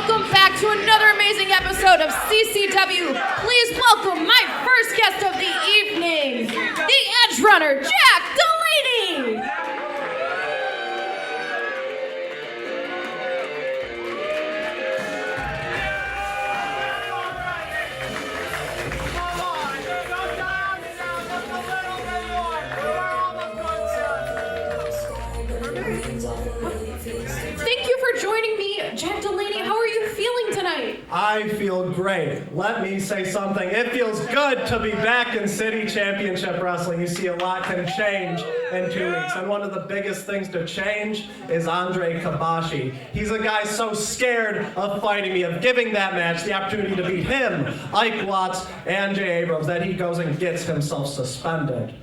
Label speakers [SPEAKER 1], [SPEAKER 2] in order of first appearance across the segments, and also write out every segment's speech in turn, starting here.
[SPEAKER 1] welcome back to another amazing episode of CCW. Please welcome my first guest of the evening, the Edge Runner, Jack Delaney. Thank you for joining me, Jack Delaney. How are you feeling tonight?
[SPEAKER 2] I feel great. Let me say something. It feels good to be back in City Championship Wrestling. You see, a lot can change in 2 weeks, and one of the biggest things to change is Andre Kabashi. He's a guy so scared of fighting me, of giving that match the opportunity to beat him, Ike Watts, and Jay Abrams, that he goes and gets himself suspended.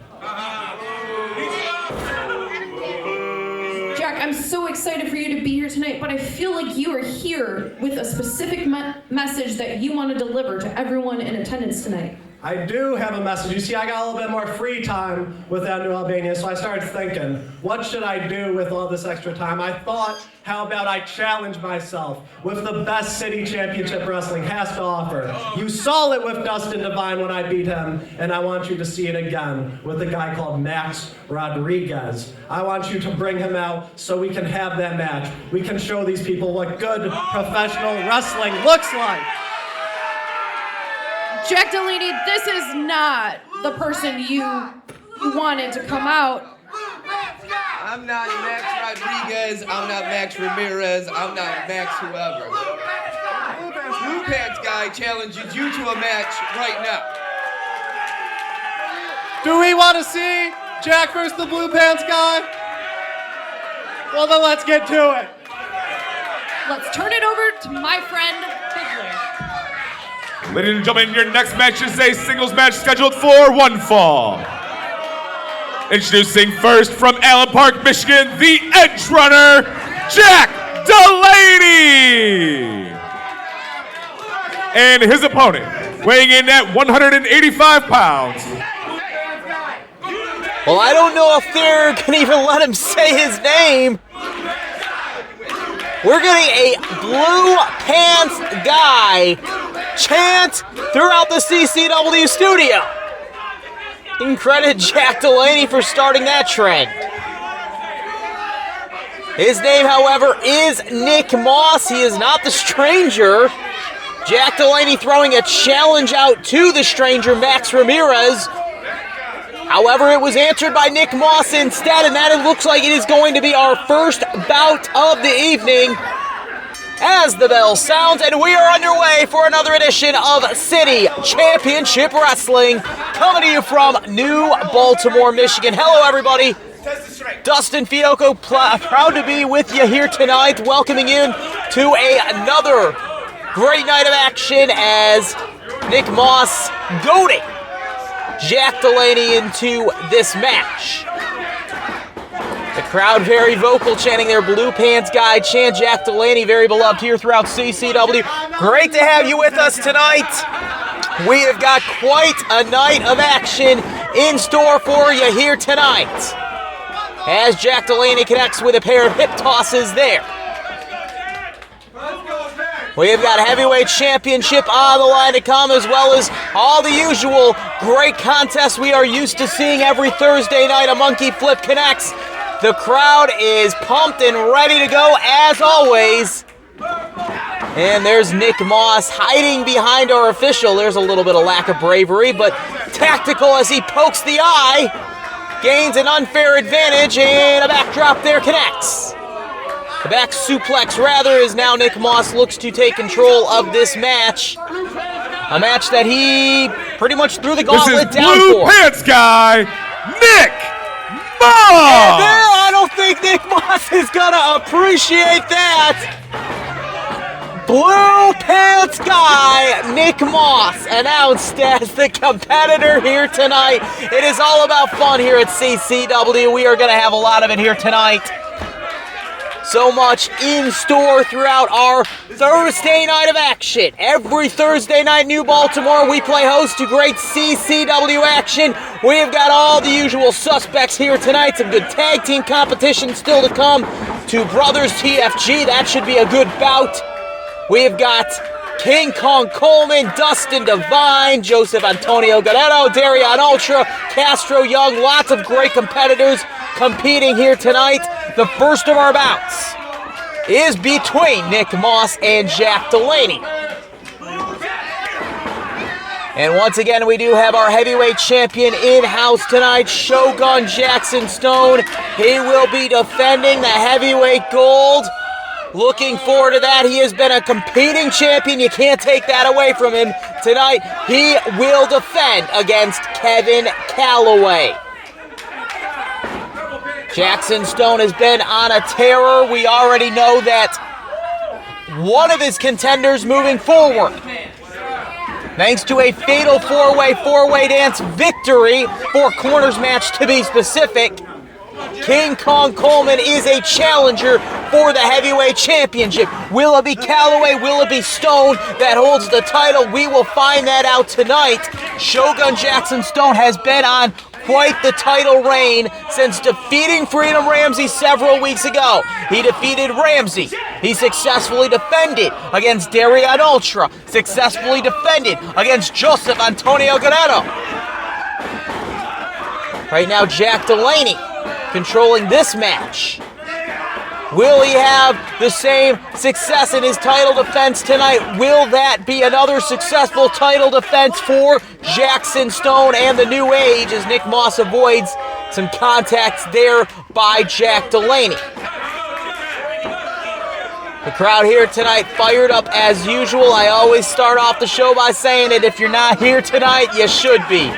[SPEAKER 1] Jack, I'm so excited for you to be here tonight, but I feel like you are here with a specific message that you want to deliver to everyone in attendance tonight.
[SPEAKER 2] I do have a message. You see, I got a little bit more free time with New Albania, so I started thinking, what should I do with all this extra time? I thought, how about I challenge myself with the best City Championship Wrestling has to offer. You saw it with Dustin Devine when I beat him, and I want you to see it again with a guy called Max Rodriguez. I want you to bring him out so we can have that match. We can show these people what good professional wrestling looks like.
[SPEAKER 1] Jack Delaney, this is not the person you wanted to come out.
[SPEAKER 3] I'm not Max Rodriguez, I'm not Max Ramirez, I'm not Max whoever. Blue Pants guy challenges you to a match right now.
[SPEAKER 2] Do we want to see Jack versus the Blue Pants guy? Well, then let's get to it.
[SPEAKER 1] Let's turn it over to my friend, Fiddler.
[SPEAKER 4] Ladies and gentlemen, your next match is a singles match scheduled for one fall. Introducing first from Allen Park, Michigan, the Edge Runner, Jack Delaney. And his opponent, weighing in at 185 pounds.
[SPEAKER 5] Well, I don't know if they're going to even let him say his name. We're getting a Blue Pants guy chant throughout the CCW studio. You can credit Jack Delaney for starting that trend. His name, however, is Nick Moss. He is not the stranger. Jack Delaney throwing a challenge out to the stranger, Max Ramirez. However, it was answered by Nick Moss instead, and that it looks like it is going to be our first bout of the evening as the bell sounds, and we are underway for another edition of City Championship Wrestling, coming to you from New Baltimore, Michigan. Hello, everybody. Dustin, Fuoco, proud to be with you here tonight, welcoming in to another great night of action as Nick Moss goading Jack Delaney into this match. The crowd very vocal, chanting their Blue Pants guy chant. Jack Delaney, very beloved here throughout CCW. Great to have you with us tonight. We have got quite a night of action in store for you here tonight, as Jack Delaney connects with a pair of hip tosses there. We have got a heavyweight championship on the line to come, as well as all the usual great contests we are used to seeing every Thursday night. A monkey flip connects. The crowd is pumped and ready to go as always. And there's Nick Moss hiding behind our official. There's a little bit of lack of bravery, but tactical as he pokes the eye. Gains an unfair advantage, and a backdrop there connects. The back suplex, rather, is now Nick Moss looks to take control of this match. A match that he pretty much threw the gauntlet down for.
[SPEAKER 4] This is Blue Pants guy, Nick Moss!
[SPEAKER 5] And there, I don't think Nick Moss is going to appreciate that. Blue Pants guy, Nick Moss, announced as the competitor here tonight. It is all about fun here at CCW. We are going to have a lot of it here tonight. So much in store throughout our Thursday night of action. Every Thursday night, New Baltimore, we play host to great CCW action. We have got all the usual suspects here tonight. Some good tag team competition still to come. Two brothers, T.F.G. That should be a good bout. We've got King Kong Coleman, Dustin Devine, Joseph Antonio Guerrero, Darion Ultra, Castro Young. Lots of great competitors competing here tonight. The first of our bouts is between Nick Moss and Jack Delaney. And once again, we do have our heavyweight champion in-house tonight, Shogun Jackson Stone. He will be defending the heavyweight gold. Looking forward to that. He has been a competing champion. You can't take that away from him. Tonight, he will defend against Kevin Kalloway. Jackson Stone has been on a tear. We already know that one of his contenders moving forward, thanks to a fatal four-way dance victory, 4 corners match to be specific, King Kong Coleman is a challenger for the heavyweight championship. Will it be Kalloway? Will it be Stone that holds the title? We will find that out tonight. Shogun Jackson Stone has been on quite the title reign since defeating Freedom Ramsey several weeks ago. He defeated Ramsey. He successfully defended against Darion Ultra. Successfully defended against Joseph Antonio Guerrero. Right now, Jack Delaney controlling this match. Will he have the same success in his title defense tonight? Will that be another successful title defense for Jackson Stone and the New Age as Nick Moss avoids some contacts there by Jack Delaney? The crowd here tonight fired up as usual. I always start off the show by saying that if you're not here tonight, you should be.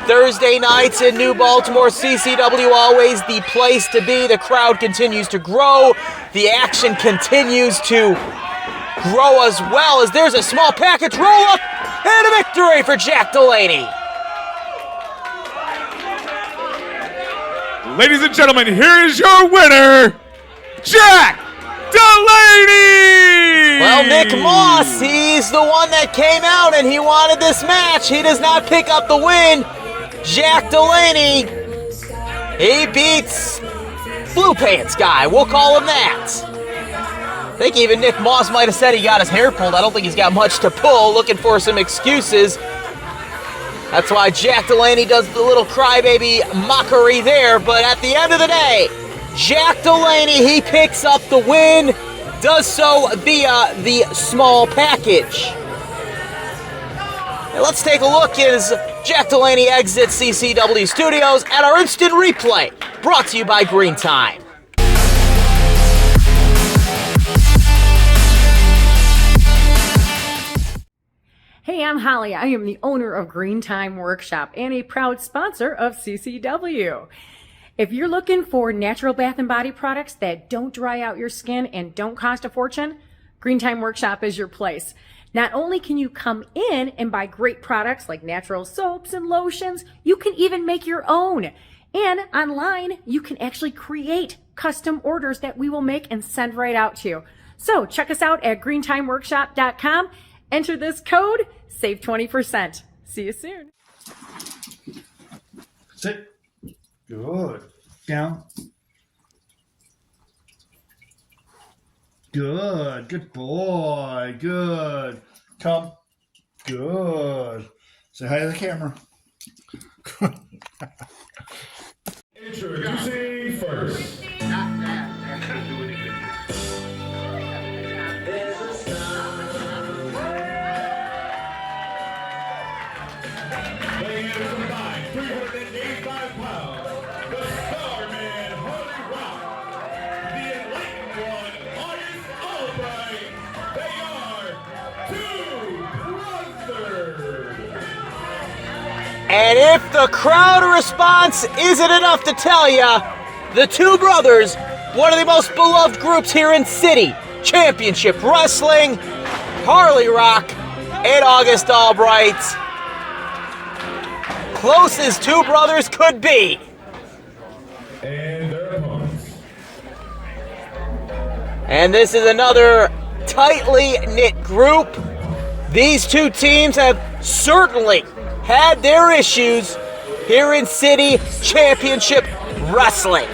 [SPEAKER 5] Thursday nights in New Baltimore, CCW always the place to be. The crowd continues to grow. The action continues to grow as well as there's a small package roll-up and a victory for Jack Delaney.
[SPEAKER 4] Ladies and gentlemen, here is your winner, Jack Delaney!
[SPEAKER 5] Well, Nick Moss, he's the one that came out and he wanted this match. He does not pick up the win. Jack Delaney, he beats Blue Pants Guy. We'll call him that. I think even Nick Moss might have said he got his hair pulled. I don't think he's got much to pull, looking for some excuses. That's why Jack Delaney does the little crybaby mockery there. But at the end of the day, Jack Delaney, he picks up the win, does so via the small package. And let's take a look as Jack Delaney exits CCW Studios at our instant replay, brought to you by Green Time.
[SPEAKER 6] Hey, I'm Holly. I am the owner of Green Time Workshop and a proud sponsor of CCW. If you're looking for natural bath and body products that don't dry out your skin and don't cost a fortune, Green Time Workshop is your place. Not only can you come in and buy great products like natural soaps and lotions, you can even make your own. And online, you can actually create custom orders that we will make and send right out to you. So check us out at greentimeworkshop.com. Enter this code, save 20%. See you soon.
[SPEAKER 7] Sit. Good. Down. Good. Good boy. Good. Come. Good. Say hi to the camera.
[SPEAKER 4] Introducing first. Weighing in a combined 385 pounds, the Starman Holy Rock, the Enlightened One, August Albright. They are two brothers.
[SPEAKER 5] And if the crowd response isn't enough to tell ya, the two brothers, one of the most beloved groups here in City Championship Wrestling, Harley Rock and August Albright. Close as two brothers could be.
[SPEAKER 4] And their opponents.
[SPEAKER 5] And this is another tightly knit group. These two teams have certainly had their issues here in City Championship Wrestling.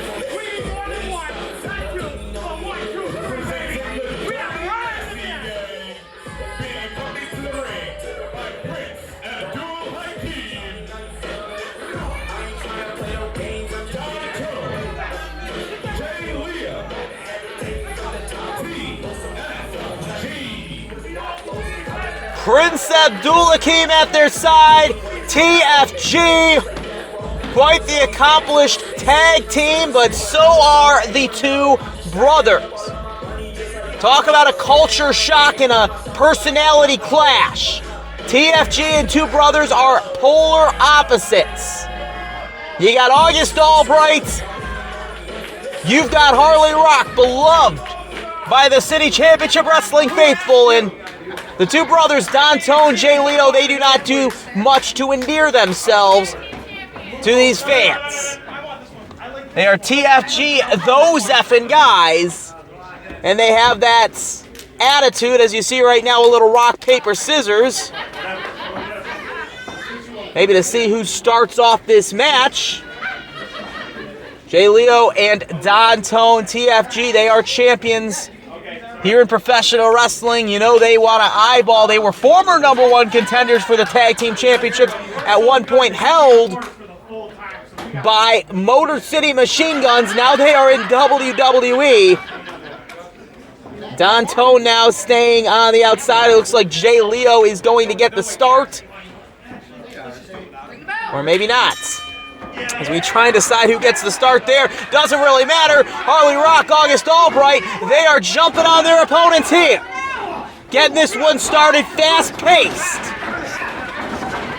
[SPEAKER 5] Prince Abdulakim at their side. T.F.G. Quite the accomplished tag team, but so are the two brothers. Talk about a culture shock and a personality clash. T.F.G. and two brothers are polar opposites. You got August Albright. You've got Harley Rock, beloved by the City Championship Wrestling faithful. And the two brothers, Don Jay Leo, they do not do much to endear themselves to these fans. They are T.F.G., those effing guys. And they have that attitude, as you see right now, a little rock, paper, scissors. Maybe to see who starts off this match. Jay Leo and Don T.F.G., they are champions here in professional wrestling. You know they want to eyeball. They were former #1 contenders for the tag team championships, at one point held by Motor City Machine Guns. Now they are in WWE. Don Tone now staying on the outside. It looks like Jay Leo is going to get the start. Or maybe not. As we try and decide who gets the start there. Doesn't really matter. Harley Rock, August Albright, they are jumping on their opponents here. Getting this one started fast-paced.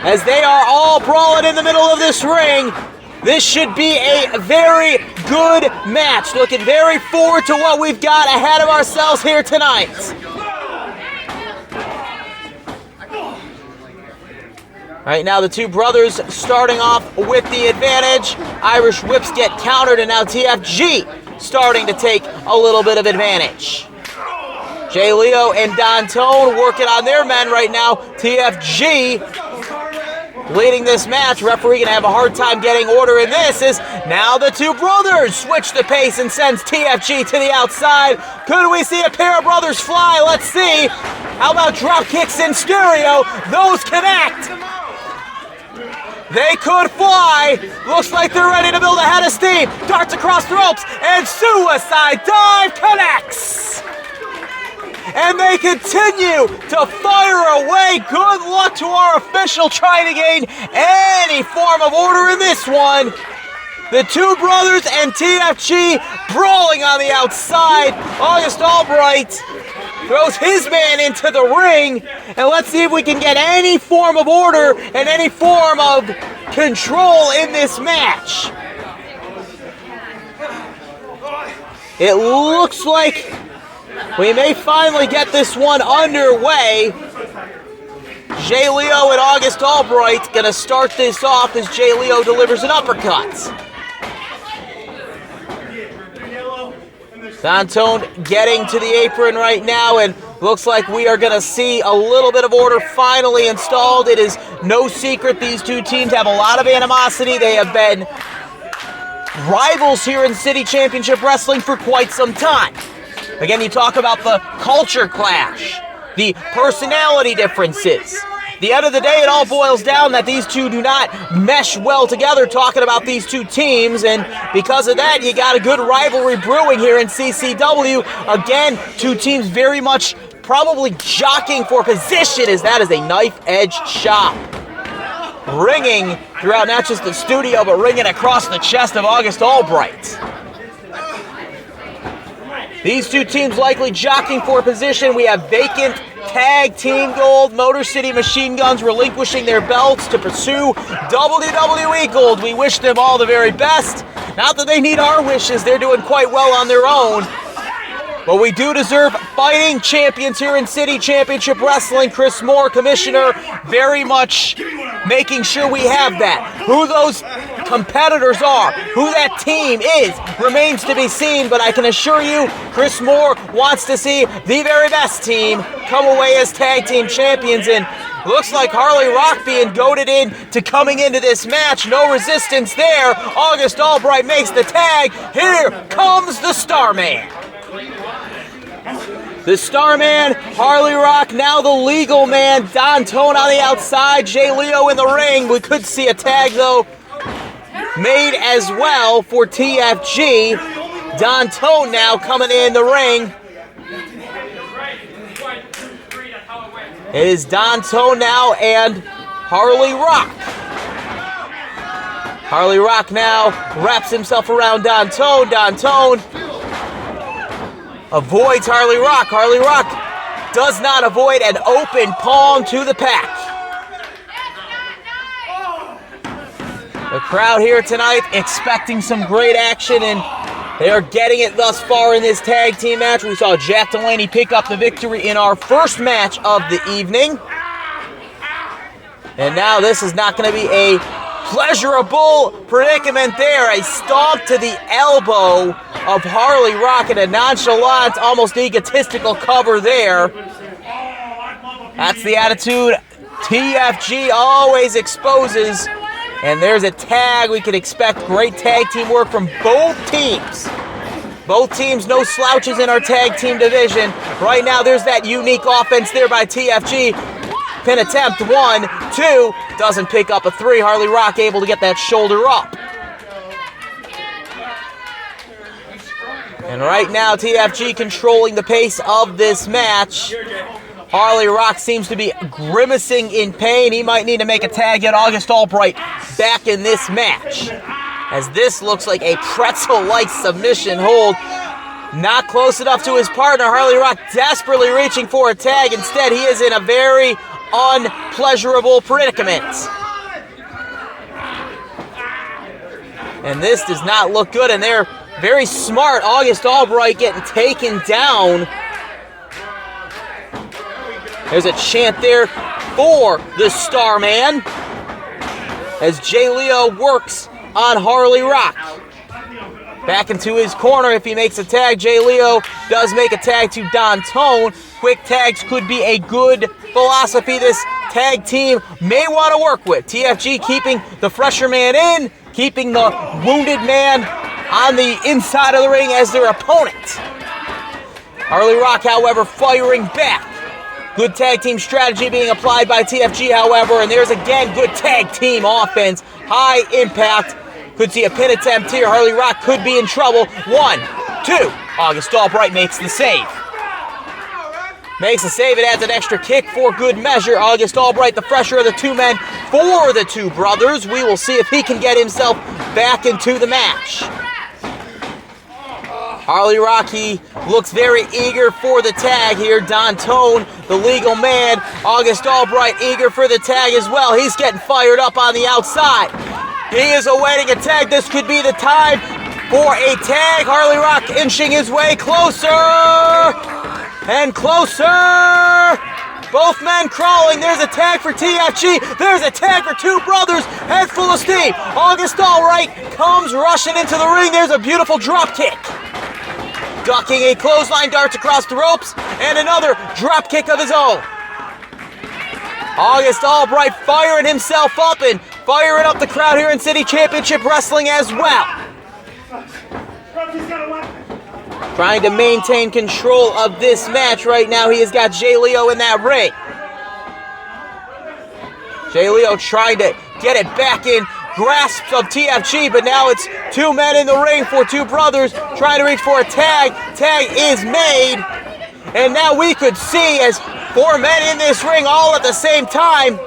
[SPEAKER 5] As they are all brawling in the middle of this ring. This should be a very good match. Looking very forward to what we've got ahead of ourselves here tonight. Right now, the two brothers starting off with the advantage. Irish whips get countered, and now T.F.G. starting to take a little bit of advantage. Jay Leo and Don Tone working on their men right now. T.F.G. leading this match. Referee gonna have a hard time getting order in this. Is now the two brothers switch the pace and sends T.F.G. to the outside. Could we see a pair of brothers fly? Let's see. How about drop kicks in stereo? Those connect. They could fly. Looks like they're ready to build a head of steam. Darts across the ropes and suicide dive connects. And they continue to fire away. Good luck to our official trying to gain any form of order in this one. The two brothers and T.F.G. brawling on the outside. August Albright throws his man into the ring. And let's see if we can get any form of order and any form of control in this match. It looks like we may finally get this one underway. Jay Leo and August Albright gonna start this off as Jay Leo delivers an uppercut. Don Tone getting to the apron right now, and looks like we are gonna see a little bit of order finally installed. It is no secret these two teams have a lot of animosity. They have been rivals here in City Championship Wrestling for quite some time. Again, you talk about the culture clash, the personality differences. At the end of the day, it all boils down that these two do not mesh well together, talking about these two teams, and because of that, you got a good rivalry brewing here in CCW. Again, two teams very much probably jockeying for position, as that is a knife-edged chop. Ringing throughout not just the studio, but ringing across the chest of August Albright. These two teams likely jockeying for position. We have vacant tag team gold. Motor City Machine Guns relinquishing their belts to pursue WWE gold. We wish them all the very best. Not that they need our wishes. They're doing quite well on their own. But we do deserve fighting champions here in City Championship Wrestling. Chris Moore, Commissioner, very much making sure we have that. Who those competitors are, who that team is, remains to be seen, but I can assure you, Chris Moore wants to see the very best team come away as tag team champions, and looks like Harley Rock being goaded in to coming into this match. No resistance there. August Albright makes the tag. Here comes the Starman. The Starman, Harley Rock, now the legal man. Don Tone on the outside, Jay Leo in the ring. We could see a tag, though, made as well for T.F.G. Don Tone now coming in the ring. It is Danto now and Harley Rock. Harley Rock now wraps himself around Danto. Danto avoids Harley Rock. Harley Rock does not avoid an open palm to the pack. The crowd here tonight expecting some great action, and they are getting it thus far in this tag team match. We saw Jack Delaney pick up the victory in our first match of the evening. And now this is not going to be a pleasurable predicament there. A stomp to the elbow of Harley Rock and a nonchalant, almost egotistical cover there. That's the attitude T.F.G always exposes. And there's a tag. We can expect great tag team work from both teams. Both teams, no slouches in our tag team division. Right now, there's that unique offense there by T.F.G. Pin attempt, 1, 2. Doesn't pick up a 3. Harley Rock able to get that shoulder up. And right now, T.F.G. controlling the pace of this match. Harley Rock seems to be grimacing in pain. He might need to make a tag, get August Albright back in this match. As this looks like a pretzel-like submission hold. Not close enough to his partner. Harley Rock desperately reaching for a tag. Instead, he is in a very unpleasurable predicament. And this does not look good, and they're very smart. August Albright getting taken down. There's a chant there for the Starman as Jay Leo works on Harley Rock. Back into his corner if he makes a tag. Jay Leo does make a tag to Don Tone. Quick tags could be a good philosophy this tag team may want to work with. T.F.G. keeping the fresher man in, keeping the wounded man on the inside of the ring as their opponent. Harley Rock, however, firing back. Good tag team strategy being applied by T.F.G., however, and there's again good tag team offense. High impact. Could see a pin attempt here. Harley Rock could be in trouble. 1, 2. August Albright makes the save. Makes the save. It adds an extra kick for good measure. August Albright, the fresher of the two men for the two brothers. We will see if he can get himself back into the match. Harley Rock, he looks very eager for the tag here. Don Tone, the legal man. August Albright eager for the tag as well. He's getting fired up on the outside. He is awaiting a tag. This could be the time for a tag. Harley Rock inching his way closer and closer. Both men crawling. There's a tag for T.F.G. There's a tag for two brothers. Head full of steam. August Albright comes rushing into the ring. There's a beautiful drop kick. Ducking a clothesline, darts across the ropes, and another drop kick of his own. August Albright firing himself up and firing up the crowd here in City Championship Wrestling as well. Trying to maintain control of this match right now. He has got Jay Leo in that ring. Jay Leo trying to get it back in grasps of T.F.G., but now it's two men in the ring for two brothers trying to reach for a tag. Tag is made, and now we could see as four men in this ring all at the same time.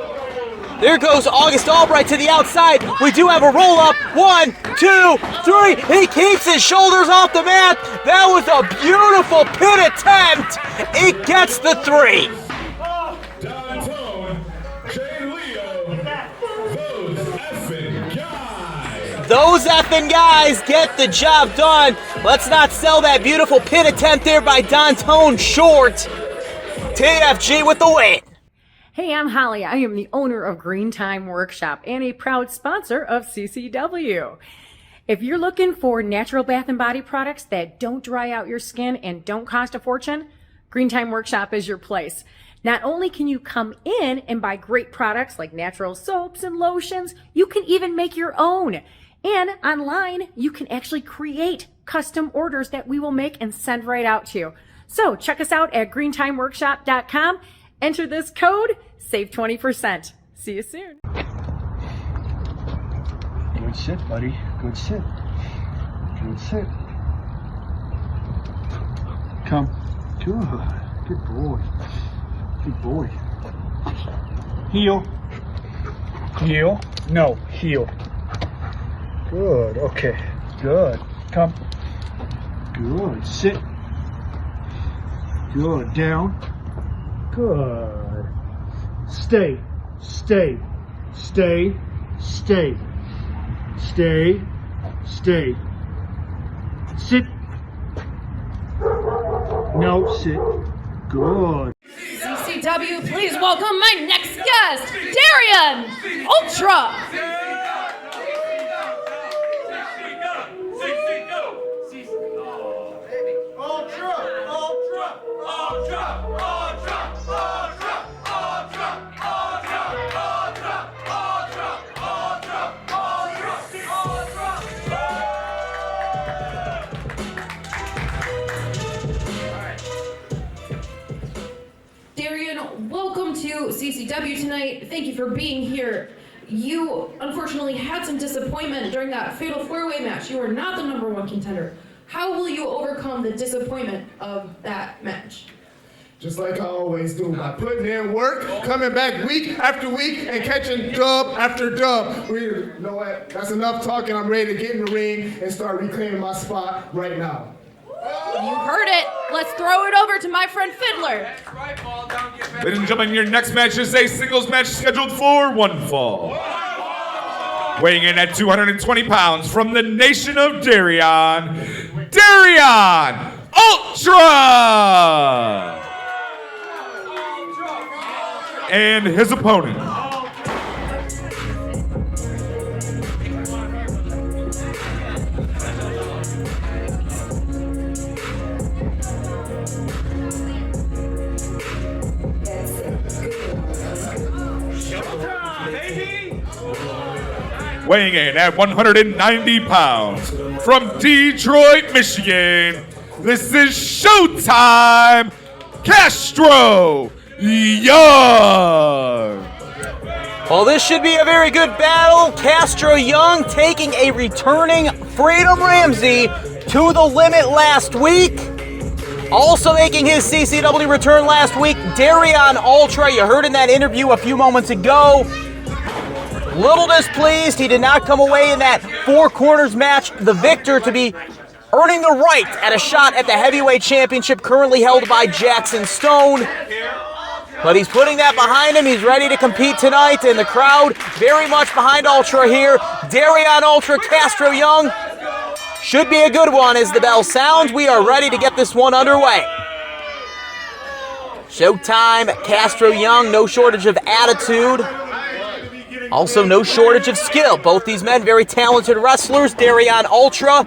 [SPEAKER 5] There goes August Albright to the outside. We do have a roll-up. 1, 2, 3. He keeps his shoulders off the mat. That was a beautiful pin attempt. It gets the 3. Those effing guys get the job done. Let's not sell that beautiful pin attempt there by Don Tone short. T.F.G. with the win.
[SPEAKER 6] Hey, I'm Holly. I am the owner of Green Time Workshop and a proud sponsor of CCW. If you're looking for natural bath and body products that don't dry out your skin and don't cost a fortune, Green Time Workshop is your place. Not only can you come in and buy great products like natural soaps and lotions, you can even make your own. And online, you can actually create custom orders that we will make and send right out to you. So check us out at greentimeworkshop.com. Enter this code, save 20%. See you soon.
[SPEAKER 7] Good sit, buddy. Good sit. Good sit. Come. Good. Good boy. Good boy.
[SPEAKER 8] Heel. Heel. No, heel. Good. Okay. Good. Come. Good. Sit. Good. Down. Good. Stay. Stay. Stay. Stay. Stay. Stay. Sit. No, sit. Good.
[SPEAKER 1] CCW, please welcome my next guest, Darion, Ultra. Darion, welcome to CCW tonight. Thank you for being here. You unfortunately had some disappointment during that fatal four-way match. You are not the #1 contender. How will you overcome the disappointment of that match?
[SPEAKER 9] Just like I always do, by putting in work, coming back week after week, and catching dub after dub. You know what? That's enough talking. I'm ready to get in the ring and start reclaiming my spot right now.
[SPEAKER 1] You heard it. Let's throw it over to my friend Fiddler.
[SPEAKER 4] Ladies and gentlemen, your next match is a singles match scheduled for one fall. Weighing in at 220 pounds from the nation of Darion, Darion Ultra! And his opponent. Weighing in at 190 pounds from Detroit, Michigan, this is Showtime, Castro Young.
[SPEAKER 5] Well, this should be a very good battle. Castro Young taking a returning Freedom Ramsey to the limit last week. Also making his CCW return last week, Darion Ultra. You heard in that interview a few moments ago. Little displeased, he did not come away in that four corners match the victor, to be earning the right at a shot at the heavyweight championship currently held by Jackson Stone. But he's putting that behind him. He's ready to compete tonight, and the crowd very much behind Ultra here. Darion Ultra, Castro Young. Should be a good one as the bell sounds. We are ready to get this one underway. Showtime, Castro Young, no shortage of attitude. Also, no shortage of skill. Both these men, very talented wrestlers. Darion Ultra,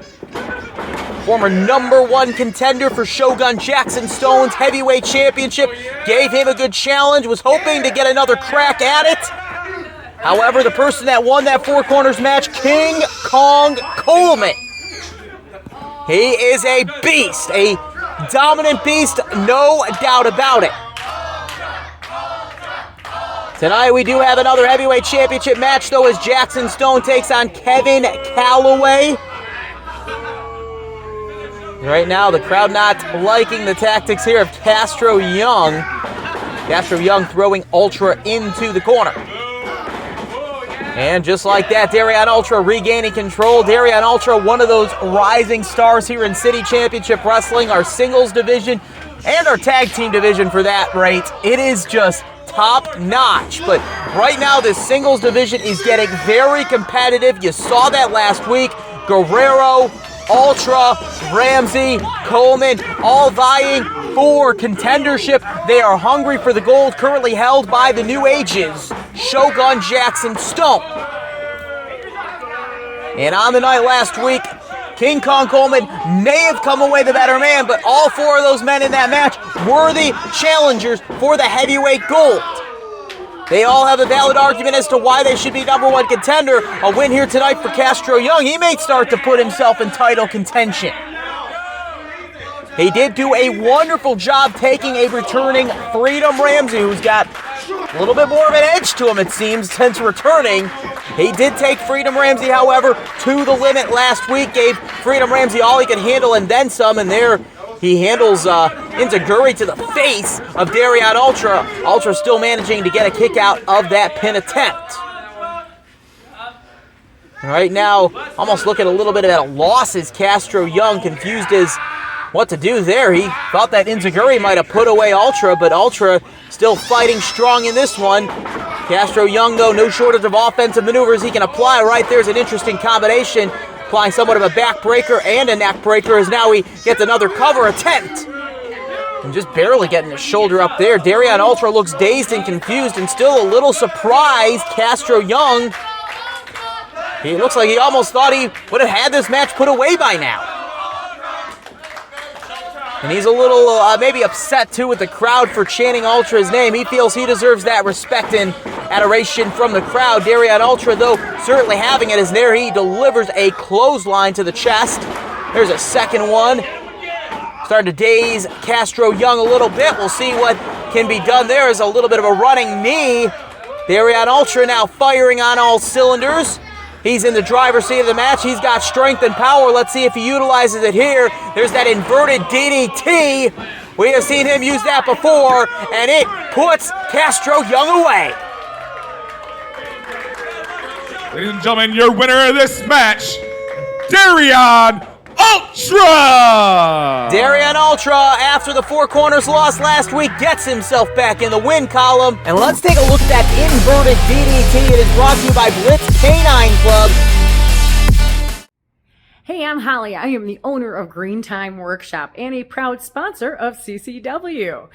[SPEAKER 5] former #1 contender for Shogun Jackson Stone's heavyweight championship. Gave him a good challenge, was hoping to get another crack at it. However, the person that won that four corners match, King Kong Coleman. He is a beast, a dominant beast, no doubt about it. Tonight we do have another heavyweight championship match, though, as Jackson Stone takes on Kevin Kalloway. Right now, the crowd not liking the tactics here of Castro Young. Castro Young throwing Ultra into the corner. And just like that, Darion Ultra regaining control. Darion Ultra, one of those rising stars here in City Championship Wrestling, our singles division and our tag team division for that rate. It is just top notch. But right now, this singles division is getting very competitive. You saw that last week. Guerrero, Ultra, Ramsey, Coleman, all vying for contendership. They are hungry for the gold currently held by the New Ages, Shogun Jackson Stone. And on the night last week, King Kong Coleman may have come away the better man, but all four of those men in that match worthy challengers for the heavyweight gold. They all have a valid argument as to why they should be #1 contender. A win here tonight for Castro Young. He may start to put himself in title contention. He did do a wonderful job taking a returning Freedom Ramsey, who's got a little bit more of an edge to him, it seems, since returning. He did take Freedom Ramsey, however, to the limit last week, gave Freedom Ramsey all he could handle and then some, and there He handles Intergender to the face of Darion Ultra. Ultra still managing to get a kick out of that pin attempt. Right now, almost looking a little bit at a loss as Castro Young, confused as what to do there. He thought that Intergender might have put away Ultra, but Ultra still fighting strong in this one. Castro Young, though, no shortage of offensive maneuvers he can apply. Right there's an interesting combination, applying somewhat of a backbreaker and a neck breaker as now he gets another cover attempt. And just barely getting his shoulder up there. Darion Ultra looks dazed and confused and still a little surprised. Castro Young, he looks like he almost thought he would have had this match put away by now. And he's a little maybe upset too with the crowd for chanting Ultra's name. He feels he deserves that respect and adoration from the crowd. Darion Ultra, though, certainly having it as there he delivers a clothesline to the chest. There's a second one. Starting to daze Castro Young a little bit. We'll see what can be done. There is a little bit of a running knee. Darion Ultra now firing on all cylinders. He's in the driver's seat of the match. He's got strength and power. Let's see if he utilizes it here. There's that inverted DDT. We have seen him use that before, and it puts Castro Young away.
[SPEAKER 4] Ladies and gentlemen, your winner of this match, Darion Ultra!
[SPEAKER 5] Darion Ultra, after the Four Corners loss last week, gets himself back in the win column. And let's take a look at that inverted DDT. It is brought to you by Blitz Canine Club.
[SPEAKER 6] Hey, I'm Holly. I am the owner of Green Time Workshop and a proud sponsor of CCW.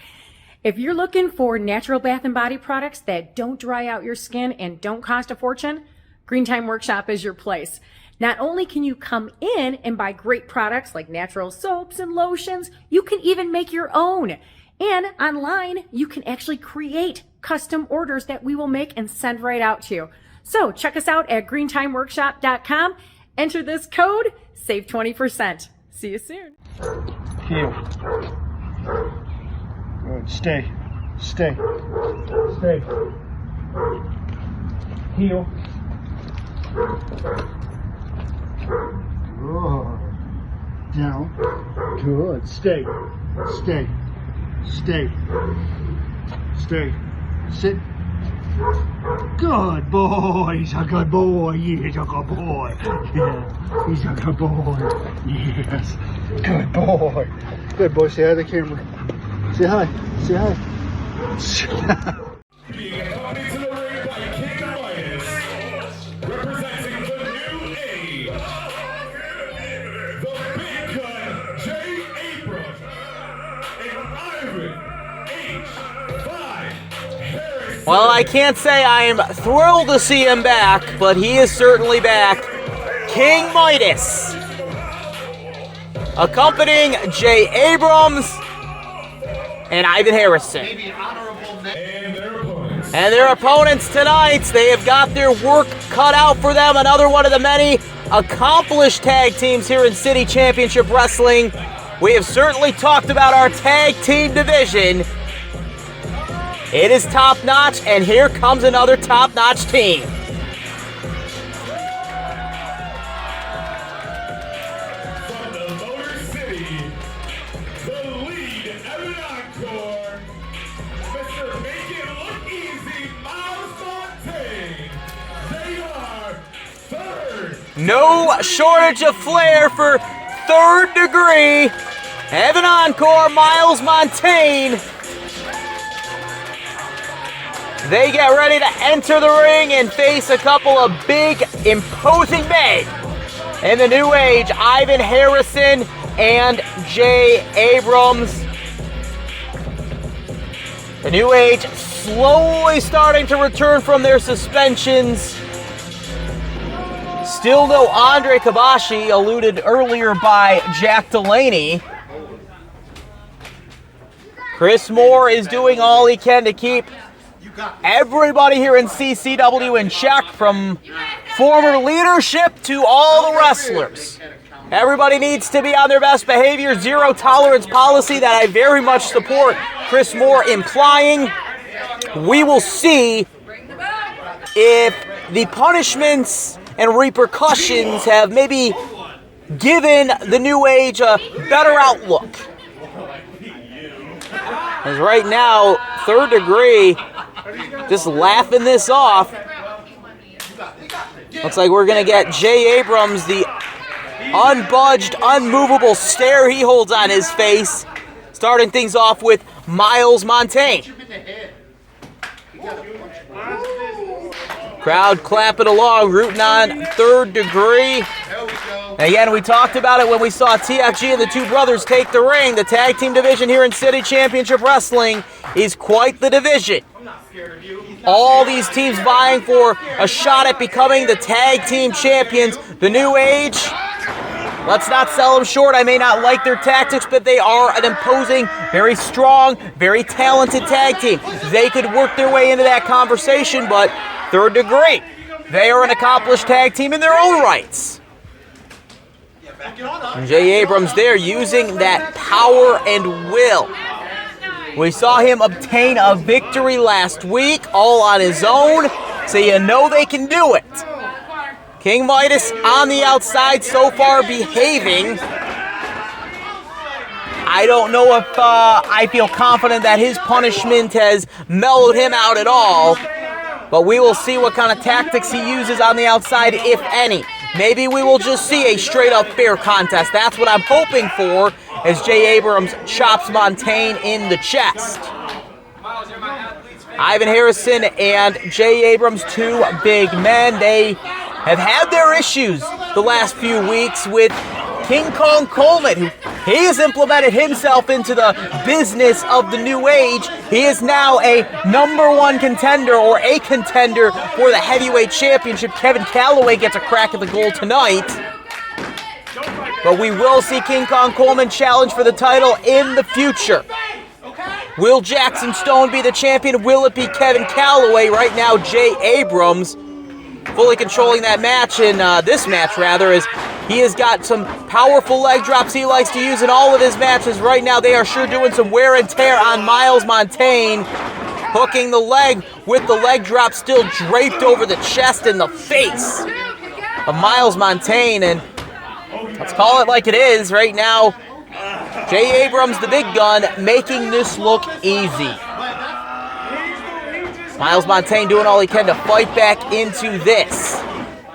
[SPEAKER 6] If you're looking for natural bath and body products that don't dry out your skin and don't cost a fortune, Green Time Workshop is your place. Not only can you come in and buy great products like natural soaps and lotions, you can even make your own. And online, you can actually create custom orders that we will make and send right out to you. So check us out at greentimeworkshop.com. Enter this code, save 20%. See you soon.
[SPEAKER 8] Heel. Good. Stay. Stay. Stay. Heel. Good. Down. Good. Stay. Stay. Stay. Stay. Sit. Good boy. He's a good boy. Yeah, he's a good boy. Yeah, he's a good boy. Yes. Good boy. Good boy. Say hi to the camera. Say hi. Say hi. Say hi.
[SPEAKER 4] Being accompanied to the ring by King Midas, representing the new age, the big gun, J. Abrams, and Ivan H. Harris.
[SPEAKER 5] Well, I can't say I am thrilled to see him back, but he is certainly back. King Midas, accompanying J. Abrams and Ivan Harrison. And their opponents tonight, they have got their work cut out for them. Another one of the many accomplished tag teams here in City Championship Wrestling. We have certainly talked about our tag team division. It is top-notch, and here comes another top-notch team.
[SPEAKER 4] From the Motor City, the lead Encore, Mr. Make It Look Easy, Miles Montaigne. They are third.
[SPEAKER 5] No shortage of flair for Third Degree. Evan Encore, Miles Montaigne. They get ready to enter the ring and face a couple of big, imposing men in the New Age, Ivan Harrison and J. Abrams. The New Age slowly starting to return from their suspensions. Still no Andre Kabashi, alluded earlier by Jack Delaney. Chris Moore is doing all he can to keep everybody here in CCW in check, from former leadership to all the wrestlers. Everybody needs to be on their best behavior. Zero tolerance policy that I very much support Chris Moore implying. We will see if the punishments and repercussions have maybe given the New Age a better outlook As right now, Third Degree just laughing this off. Looks like we're going to get Jay Abrams, the unbudged, unmovable stare he holds on his face, starting things off with Miles Montaigne. Crowd clapping along, rooting on Third Degree. And again, we talked about it when we saw T.F.G and the two brothers take the ring. The tag team division here in City Championship Wrestling is quite the division. All these teams vying for a shot at becoming the tag team champions. The New Age, let's not sell them short. I may not like their tactics, but they are an imposing, very strong, very talented tag team. They could work their way into that conversation, but Third Degree, they are an accomplished tag team in their own rights. And Jay Abrams there using that power and will. We saw him obtain a victory last week, all on his own, so you know they can do it. King Midas on the outside so far behaving. I don't know if I feel confident that his punishment has mellowed him out at all, but we will see what kind of tactics he uses on the outside, if any. Maybe we will just see a straight-up fair contest. That's what I'm hoping for, as Jay Abrams chops Montaigne in the chest. Ivan Harrison and Jay Abrams, two big men. They have had their issues the last few weeks with King Kong Coleman, who he has implemented himself into the business of the New Age. He is now a #1 contender, or a contender for the heavyweight championship. Kevin Kalloway gets a crack at the goal tonight. But we will see King Kong Coleman challenge for the title in the future. Will Jackson Stone be the champion? Will it be Kevin Kalloway? Right now, Jay Abrams fully controlling that match, in this match rather, as he has got some powerful leg drops he likes to use in all of his matches. Right now, they are sure doing some wear and tear on Miles Montaigne, hooking the leg with the leg drop still draped over the chest and the face of Miles Montaigne. And let's call it like it is right now. Jay Abrams, the big gun, making this look easy. Miles Montaigne doing all he can to fight back into this.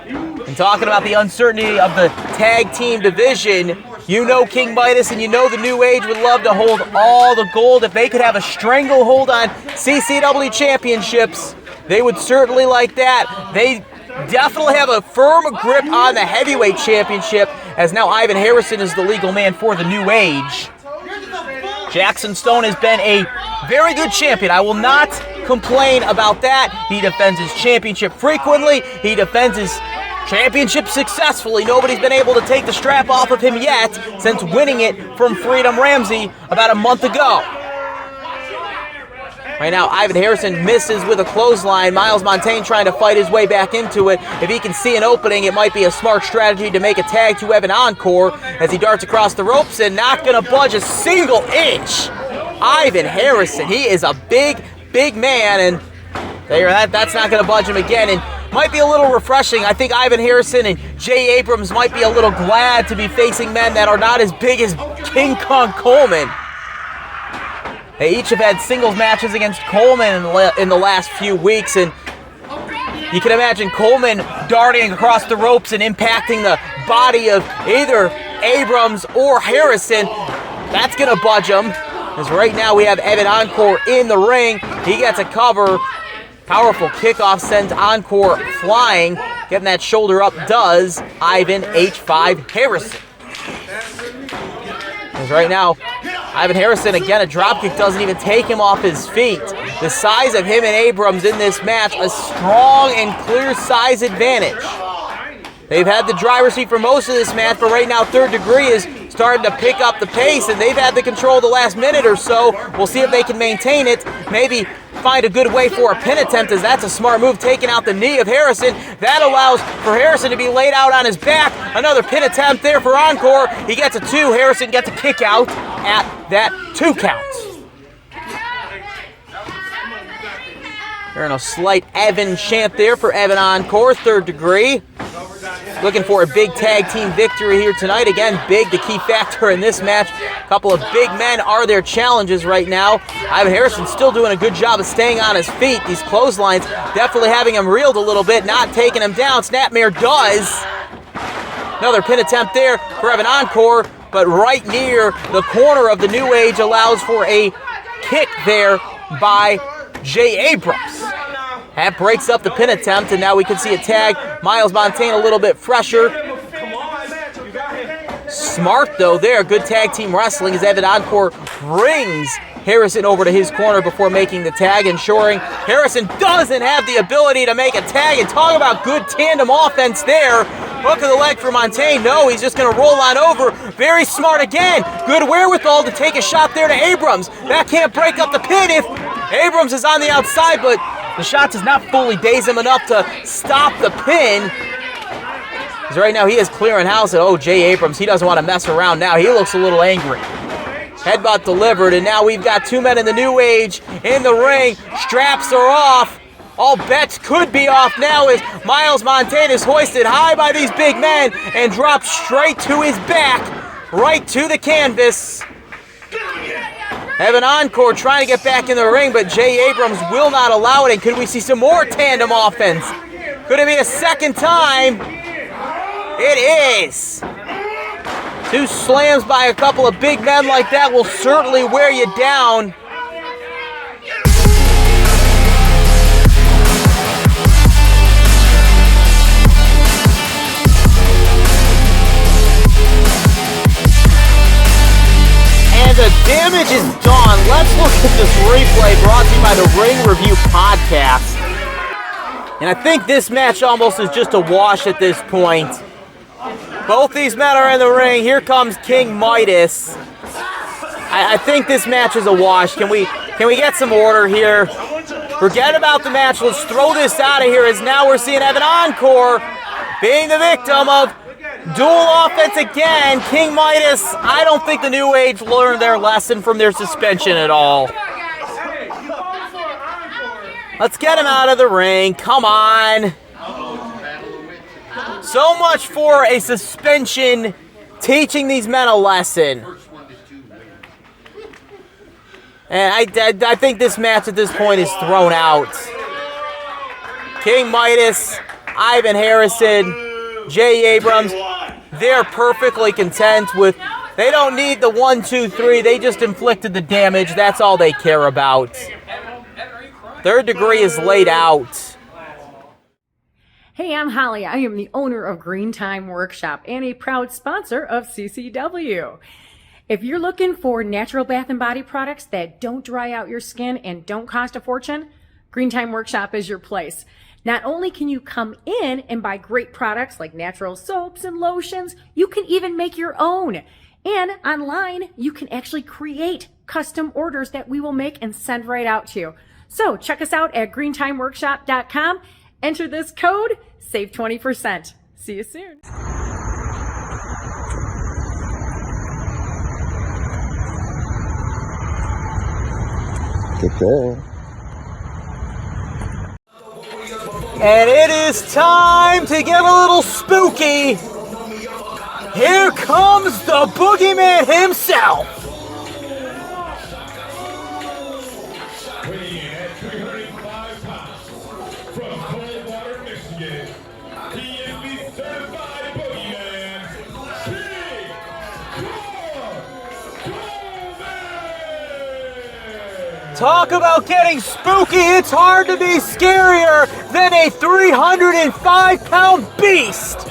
[SPEAKER 5] And talking about the uncertainty of the tag team division, you know King Midas and you know the New Age would love to hold all the gold. If they could have a stranglehold on CCW championships, they would certainly like that. They definitely have a firm grip on the heavyweight championship, as now Ivan Harrison is the legal man for the New Age. Jackson Stone has been a very good champion. I will not complain about that. He defends his championship frequently. He defends his championship successfully. Nobody's been able to take the strap off of him yet since winning it from Freedom Ramsey about a month ago. Right now, Ivan Harrison misses with a clothesline. Miles Montaigne trying to fight his way back into it. If he can see an opening, it might be a smart strategy to make a tag to Evan Encore as he darts across the ropes and not going to budge a single inch. Ivan Harrison, he is a big, big man, and that's not going to budge him again. And might be a little refreshing. I think Ivan Harrison and Jay Abrams might be a little glad to be facing men that are not as big as King Kong Coleman. They each have had singles matches against Coleman in the last few weeks, and you can imagine Coleman darting across the ropes and impacting the body of either Abrams or Harrison. That's going to budge him, as right now we have Evan Encore in the ring. He gets a cover. Powerful kickoff sends Encore flying. Getting that shoulder up does Ivan H5 Harrison. As right now, Ivan Harrison, again, a dropkick doesn't even take him off his feet. The size of him and Abrams in this match, a strong and clear size advantage. They've had the driver's seat for most of this match, but right now Third Degree is starting to pick up the pace, and they've had the control the last minute or so. We'll see if they can maintain it. Maybe find a good way for a pin attempt, as that's a smart move, taking out the knee of Harrison. That allows for Harrison to be laid out on his back. Another pin attempt there for Encore. He gets a 2. Harrison gets a kick out at that 2 count. Hearing a slight Evan chant there for Evan Encore, Third Degree. looking for a big tag team victory here tonight. Again, big, the key factor in this match. A couple of big men are their challenges right now. Ivan Harrison still doing a good job of staying on his feet. These clotheslines definitely having him reeled a little bit, not taking him down. Snapmare does. Another pin attempt there for Evan Encore, but right near the corner of the New Age allows for a kick there by Jay Abrams. That breaks up the pin attempt, and now we can see a tag. Miles Montaigne a little bit fresher. Smart, though, there. Good tag team wrestling as Evan Encore brings Harrison over to his corner before making the tag, ensuring Harrison doesn't have the ability to make a tag. And talk about good tandem offense there. Hook of the leg for Montaigne. No, he's just going to roll on over. Very smart again. Good wherewithal to take a shot there to Abrams. That can't break up the pin if Abrams is on the outside, but the shot does not fully daze him enough to stop the pin. Because right now he is clearing house at Jay Abrams. He doesn't want to mess around now. He looks a little angry. Headbutt delivered, and now we've got two men in the New Age in the ring. Straps are off. All bets could be off now as Miles Montaigne is hoisted high by these big men and dropped straight to his back, right to the canvas. Evan Encore trying to get back in the ring, but Jay Abrams will not allow it. And could we see some more tandem offense? Could it be a second time? It is. Two slams by a couple of big men like that will certainly wear you down. And the damage is done. Let's look at this replay brought to you by the Ring Review Podcast. And I think this match almost is just a wash at this point. Both these men are in the ring. Here comes King Midas. I think this match is a wash. Can we get some order here? Forget about the match. Let's throw this out of here as now we're seeing Evan Encore being the victim of dual offense again. King Midas, I don't think the New Age learned their lesson from their suspension at all. Let's get him out of the ring. Come on. So much for a suspension teaching these men a lesson. And I think this match at this point is thrown out. King Midas, Ivan Harrison, Jay Abrams, they're perfectly content with, they don't need the 1, 2, 3, they just inflicted the damage, that's all they care about. Third degree is laid out.
[SPEAKER 6] Hey, I'm Holly. I am the owner of Green Time Workshop and a proud sponsor of CCW. If you're looking for natural bath and body products that don't dry out your skin and don't cost a fortune, Green Time Workshop is your place. Not only can you come in and buy great products like natural soaps and lotions, you can even make your own. And online, you can actually create custom orders that we will make and send right out to you. So check us out at greentimeworkshop.com. Enter this code, save 20%. See you soon.
[SPEAKER 10] Good call.
[SPEAKER 5] And it is time to get a little spooky. Here comes the boogeyman himself.
[SPEAKER 11] Weighing in at 305 pounds, from Coldwater, Michigan, he is the certified boogeyman, Coleman!
[SPEAKER 5] Talk about getting spooky. It's hard to be scarier than a 305-pound beast.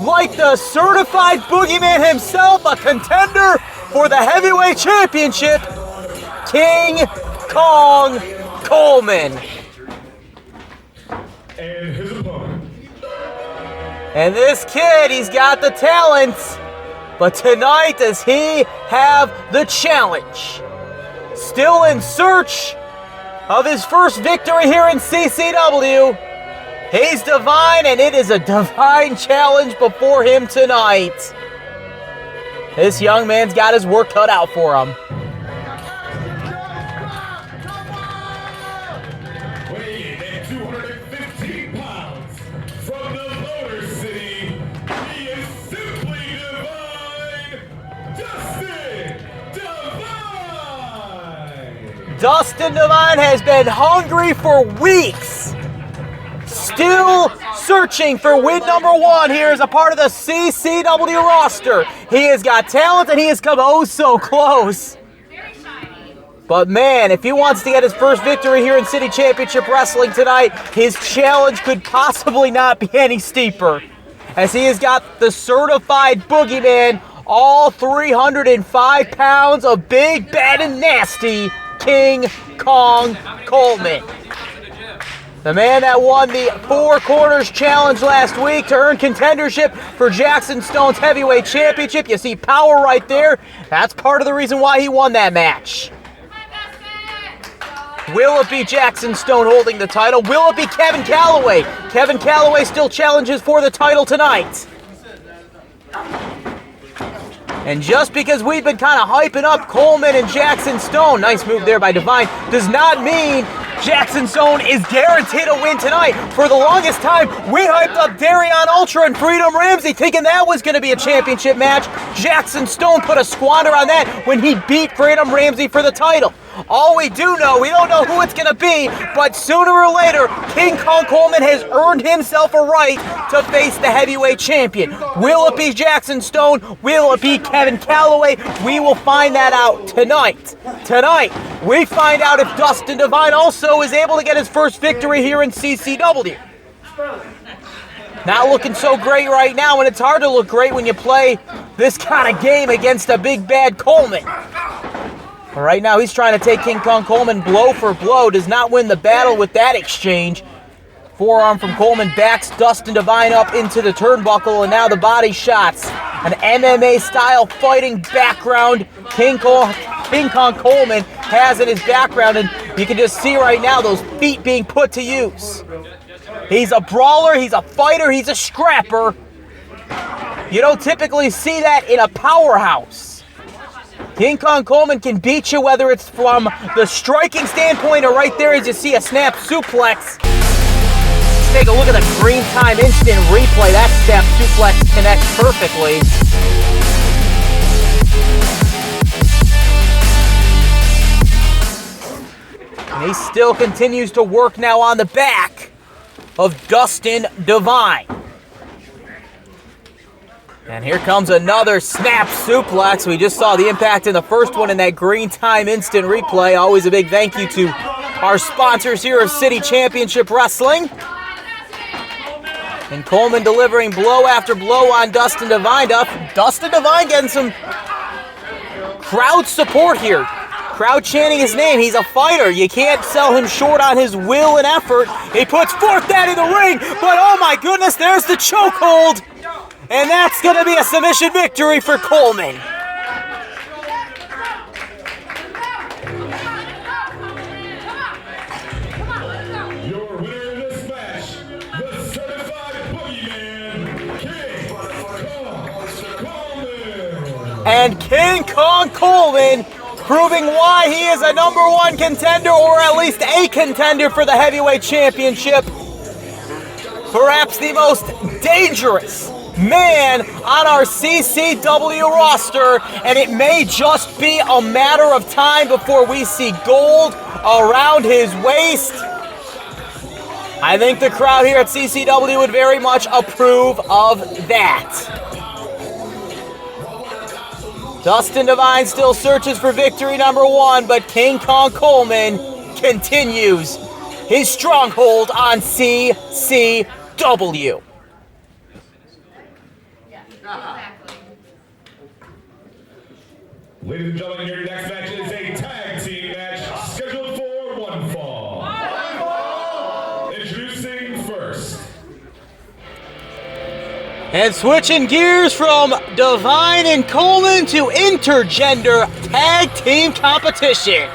[SPEAKER 5] Like the certified boogeyman himself, a contender for the heavyweight championship, King Kong Coleman.
[SPEAKER 11] And his opponent.
[SPEAKER 5] And this kid, he's got the talent. But tonight, does he have the challenge? Still in search of his first victory here in CCW. He's Devine, and it is a Devine challenge before him tonight. This young man's got his work cut out for him.
[SPEAKER 11] Weighing in at 215 pounds, from the Motor City,
[SPEAKER 5] Dustin Devine has been hungry for weeks. Still searching for win number 1 here as a part of the CCW roster. He has got talent and he has come oh so close. But man, if he wants to get his first victory here in City Championship Wrestling tonight, his challenge could possibly not be any steeper. As he has got the certified boogeyman, all 305 pounds of big, bad, and nasty King Kong Coleman. The man that won the Four Corners Challenge last week to earn contendership for Jackson Stone's Heavyweight Championship. You see power right there. That's part of the reason why he won that match. Will it be Jackson Stone holding the title? Will it be Kevin Kalloway? Kevin Kalloway still challenges for the title tonight. And just because we've been kind of hyping up Coleman and Jackson Stone, nice move there by Devine, does not mean Jackson Stone is guaranteed to win tonight. For the longest time, we hyped up Darion Ultra and Freedom Ramsey thinking that was going to be a championship match. Jackson Stone put a squander on that when he beat Freedom Ramsey for the title. All we do know, we don't know who it's going to be, but sooner or later, King Kong Coleman has earned himself a right to face the heavyweight champion. Will it be Jackson Stone? Will it be Kevin Kalloway? We will find that out tonight. Tonight, we find out if Dustin Devine also is able to get his first victory here in CCW. Not looking so great right now, and it's hard to look great when you play this kind of game against a big bad Coleman. But right now, he's trying to take King Kong Coleman blow for blow. Does not win the battle with that exchange. Forearm from Coleman backs Dustin Devine up into the turnbuckle, and now the body shots. An MMA-style fighting background King Kong Coleman has in his background, and you can just see right now those feet being put to use. He's a brawler, he's a fighter, he's a scrapper. You don't typically see that in a powerhouse. King Kong Coleman can beat you whether it's from the striking standpoint or right there as you see a snap suplex. Let's take a look at the green time instant replay. That snap suplex connects perfectly. And he still continues to work now on the back of Dustin Devine. And here comes another snap suplex. We just saw the impact in the first one in that green time instant replay. Always a big thank you to our sponsors here of City Championship Wrestling. And Coleman delivering blow after blow on Dustin Devine. Dustin Devine getting some crowd support here. Crowd chanting his name. He's a fighter. You can't sell him short on his will and effort. He puts forth that in the ring, but oh my goodness, there's the chokehold. And that's going to be a submission victory for Coleman.
[SPEAKER 11] Your winner in this match, the certified boogeyman, King Kong Coleman.
[SPEAKER 5] And King Kong Coleman proving why he is a #1 contender, or at least a contender for the heavyweight championship. Perhaps the most dangerous man on our CCW roster, and it may just be a matter of time before we see gold around his waist. I think the crowd here at CCW would very much approve of that. Dustin Devine still searches for victory #1, but King Kong Coleman continues his stronghold on CCW.
[SPEAKER 11] Ladies and gentlemen, your next match is a tag team match scheduled for one fall. Introducing first.
[SPEAKER 5] And switching gears from Devine and Coleman to Intergender Tag Team Competition.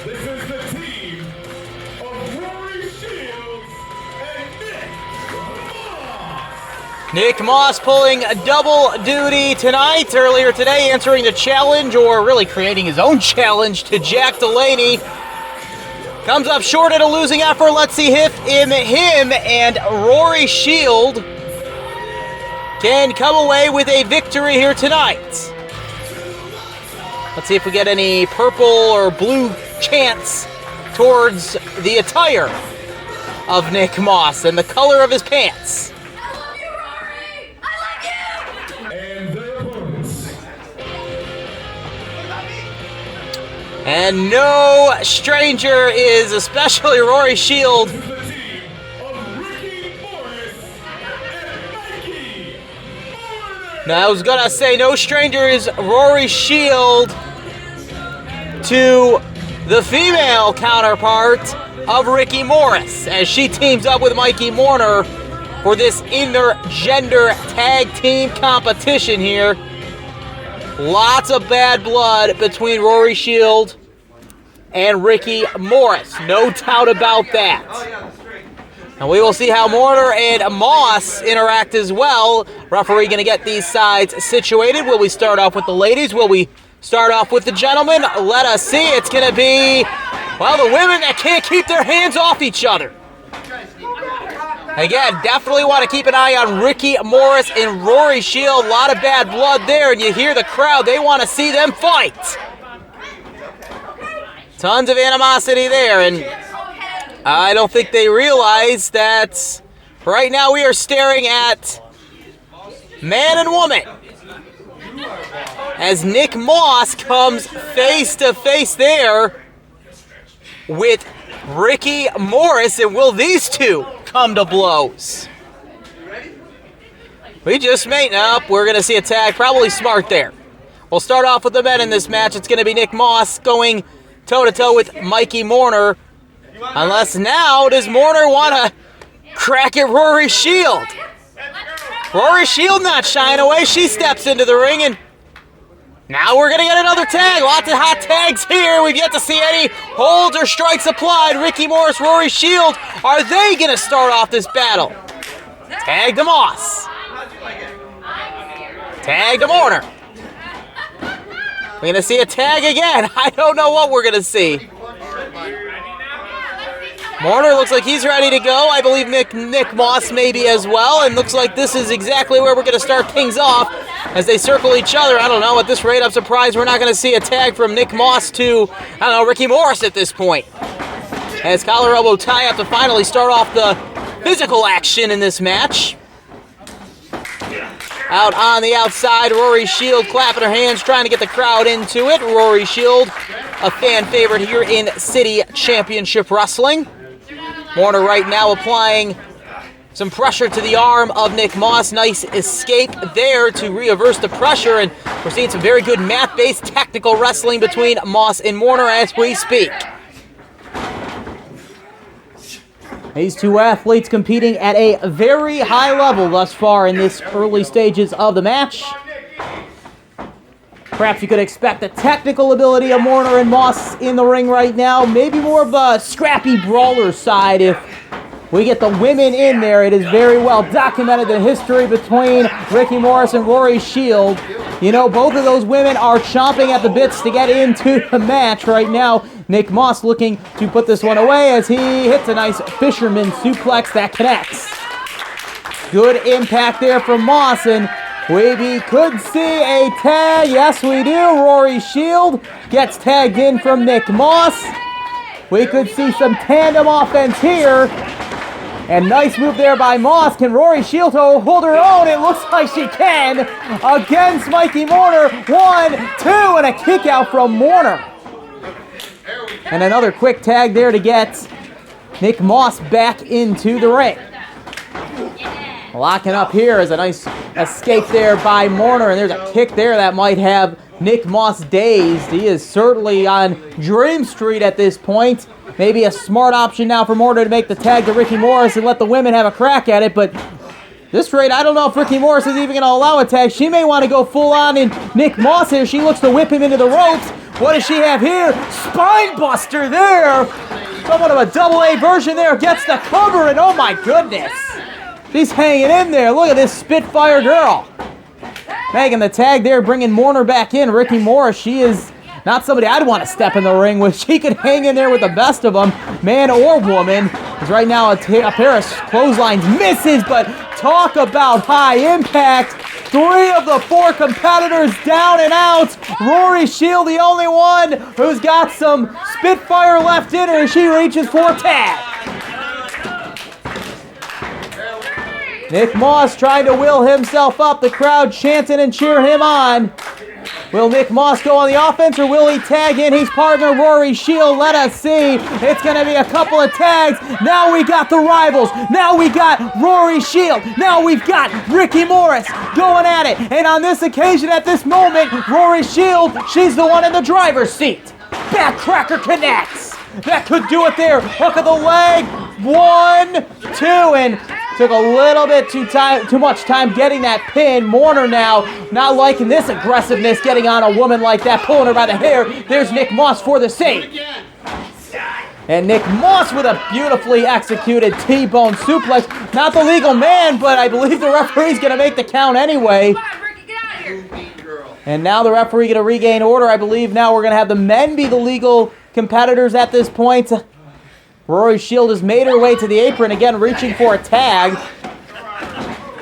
[SPEAKER 11] This is the team of Rory and
[SPEAKER 5] Nick Moss pulling a double duty tonight. Earlier today, answering the challenge, or really creating his own challenge to Jack Delaney. Comes up short at a losing effort. Let's see if him and Rory Shield can come away with a victory here tonight. Let's see if we get any purple or blue chants towards the attire of Nick Moss and the color of his pants.
[SPEAKER 11] And their opponents.
[SPEAKER 5] And no stranger is especially Rory Shield.
[SPEAKER 11] The team of Rikki, Morris, and Mikey. Mourner.
[SPEAKER 5] Now, I was gonna say no stranger is Rory Shield to the female counterpart of Rikki Morris as she teams up with Mikey Mourner for this intergender tag team competition here. Lots of bad blood between Rory Shield and Rikki Morris. No doubt about that. And we will see how Mourner and Moss interact as well. Referee going to get these sides situated. Will we start off with the ladies? Will we start off with the gentlemen? Let us see. It's going to be, well, the women that can't keep their hands off each other. Again, definitely want to keep an eye on Rikki Morris and Rory Shield. A lot of bad blood there, and you hear the crowd. They want to see them fight. Tons of animosity there, and I don't think they realize that right now we are staring at man and woman as Nick Moss comes face to face there with Rikki Morris, and will these two come to blows? We just made up. We're going to see a tag. Probably smart there. We'll start off with the men in this match. It's going to be Nick Moss going toe-to-toe with Mikey Mourner. Unless now, does Mourner want to crack at Rory Shield? Rory Shield not shying away. She steps into the ring, and now we're going to get another tag. Lots of hot tags here. We've yet to see any holds or strikes applied. Rikki Morris, Rory Shield. Are they going to start off this battle? Tag to Moss. Tag to Mourner. We're going to see a tag again. I don't know what we're going to see. Mourner looks like he's ready to go. I believe Nick Moss maybe as well. And looks like this is exactly where we're going to start things off as they circle each other. I don't know. At this rate, I'm surprised we're not going to see a tag from Nick Moss to, I don't know, Rikki Morris at this point. As collar elbow tie up to finally start off the physical action in this match. Out on the outside, Rory Shield clapping her hands, trying to get the crowd into it. Rory Shield, a fan favorite here in City Championship Wrestling. Mourner right now applying some pressure to the arm of Nick Moss. Nice escape there to reverse the pressure, and we're seeing some very good mat-based technical wrestling between Moss and Mourner as we speak. These two athletes competing at a very high level thus far in this early stages of the match. Perhaps you could expect the technical ability of Mourner and Moss in the ring right now. Maybe more of a scrappy brawler side if we get the women in there. It is very well documented, the history between Rikki Morris and Rory Shield. You know, both of those women are chomping at the bits to get into the match right now. Nick Moss looking to put this one away as he hits a nice fisherman suplex that connects. Good impact there from Moss, and we could see a tag. Yes, we do. Rory Shield gets tagged in from Nick Moss. We could see some tandem offense here. And nice move there by Moss. Can Rory Shield hold her own? It looks like she can against Mikey Mourner. 1, 2, and a kick out from Mourner. And another quick tag there to get Nick Moss back into the ring. Locking up here is a nice escape there by Mourner, and there's a kick there that might have Nick Moss dazed. He is certainly on Dream Street at this point. Maybe a smart option now for Mourner to make the tag to Rikki Morris and let the women have a crack at it, but this rate, I don't know if Rikki Morris is even going to allow a tag. She may want to go full on in Nick Moss here. She looks to whip him into the ropes. What does she have here? Spine buster there. Somewhat of a double-A version there. Gets the cover, and oh my goodness. She's hanging in there. Look at this Spitfire girl. Making the tag there, bringing Mourner back in. Rikki Morris, she is not somebody I'd want to step in the ring with. She could hang in there with the best of them, man or woman. Because right now a pair of clotheslines misses, but talk about high impact. 3 of the 4 competitors down and out. Rory Shield, the only one who's got some Spitfire left in her. She reaches for a tag. Nick Moss trying to will himself up. The crowd chanting and cheering him on. Will Nick Moss go on the offense or will he tag in his partner Rory Shield? Let us see. It's going to be a couple of tags. Now we got the rivals. Now we got Rory Shield. Now we've got Rikki Morris going at it. And on this occasion, at this moment, Rory Shield, she's the one in the driver's seat. Backcracker connects. That could do it there. Hook of the leg. 1, 2, and took a little bit too much time getting that pin. Mourner now not liking this aggressiveness, getting on a woman like that, pulling her by the hair. There's Nick Moss for the save. And Nick Moss with a beautifully executed T-bone suplex. Not the legal man, but I believe the referee's going to make the count anyway.
[SPEAKER 12] Come on, Rikki, get out of here.
[SPEAKER 5] And now the referee going to regain order. I believe now we're going to have the men be the legal competitors at this point. Rory Shield has made her way to the apron, again reaching for a tag.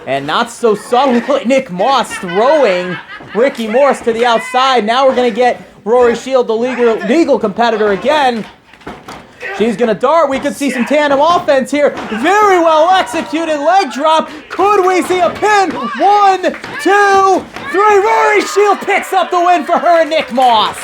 [SPEAKER 5] And not so subtly, Nick Moss throwing Rikki Morris to the outside. Now we're going to get Rory Shield, the legal competitor, again. She's going to dart. We could see some tandem offense here. Very well executed leg drop. Could we see a pin? 1, 2, 3. Rory Shield picks up the win for her and Nick Moss.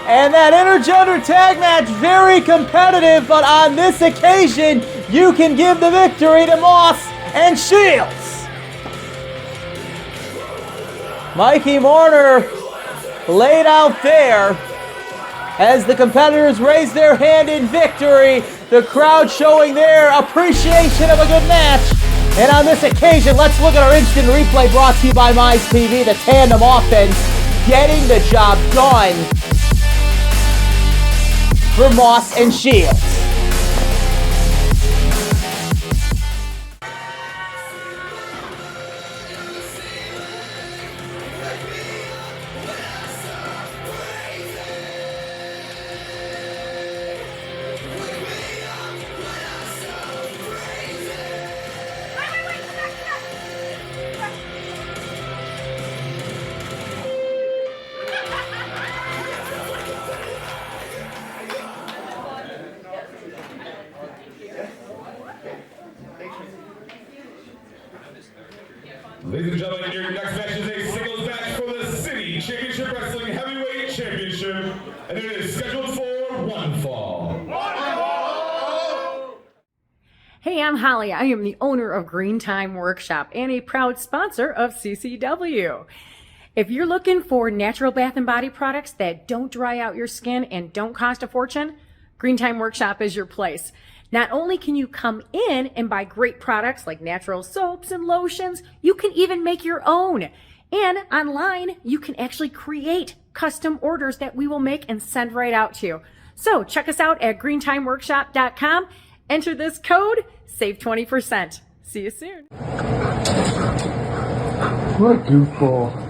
[SPEAKER 5] And that intergender tag match, very competitive, but on this occasion, you can give the victory to Moss and Shields. Mikey Mourner laid out there as the competitors raise their hand in victory. The crowd showing their appreciation of a good match. And on this occasion, let's look at our instant replay brought to you by Midas TV, the tandem offense, getting the job done for Moss and Shields.
[SPEAKER 11] Ladies and gentlemen, your next match is a singles match for the City Championship Wrestling Heavyweight Championship, and it is scheduled for one fall.
[SPEAKER 6] Hey, I'm Holly. I am the owner of Green Time Workshop and a proud sponsor of CCW. If you're looking for natural bath and body products that don't dry out your skin and don't cost a fortune, Green Time Workshop is your place. Not only can you come in and buy great products like natural soaps and lotions, you can even make your own. And online, you can actually create custom orders that we will make and send right out to you. So check us out at greentimeworkshop.com. Enter this code, save 20%. See you soon.
[SPEAKER 8] What a goofball.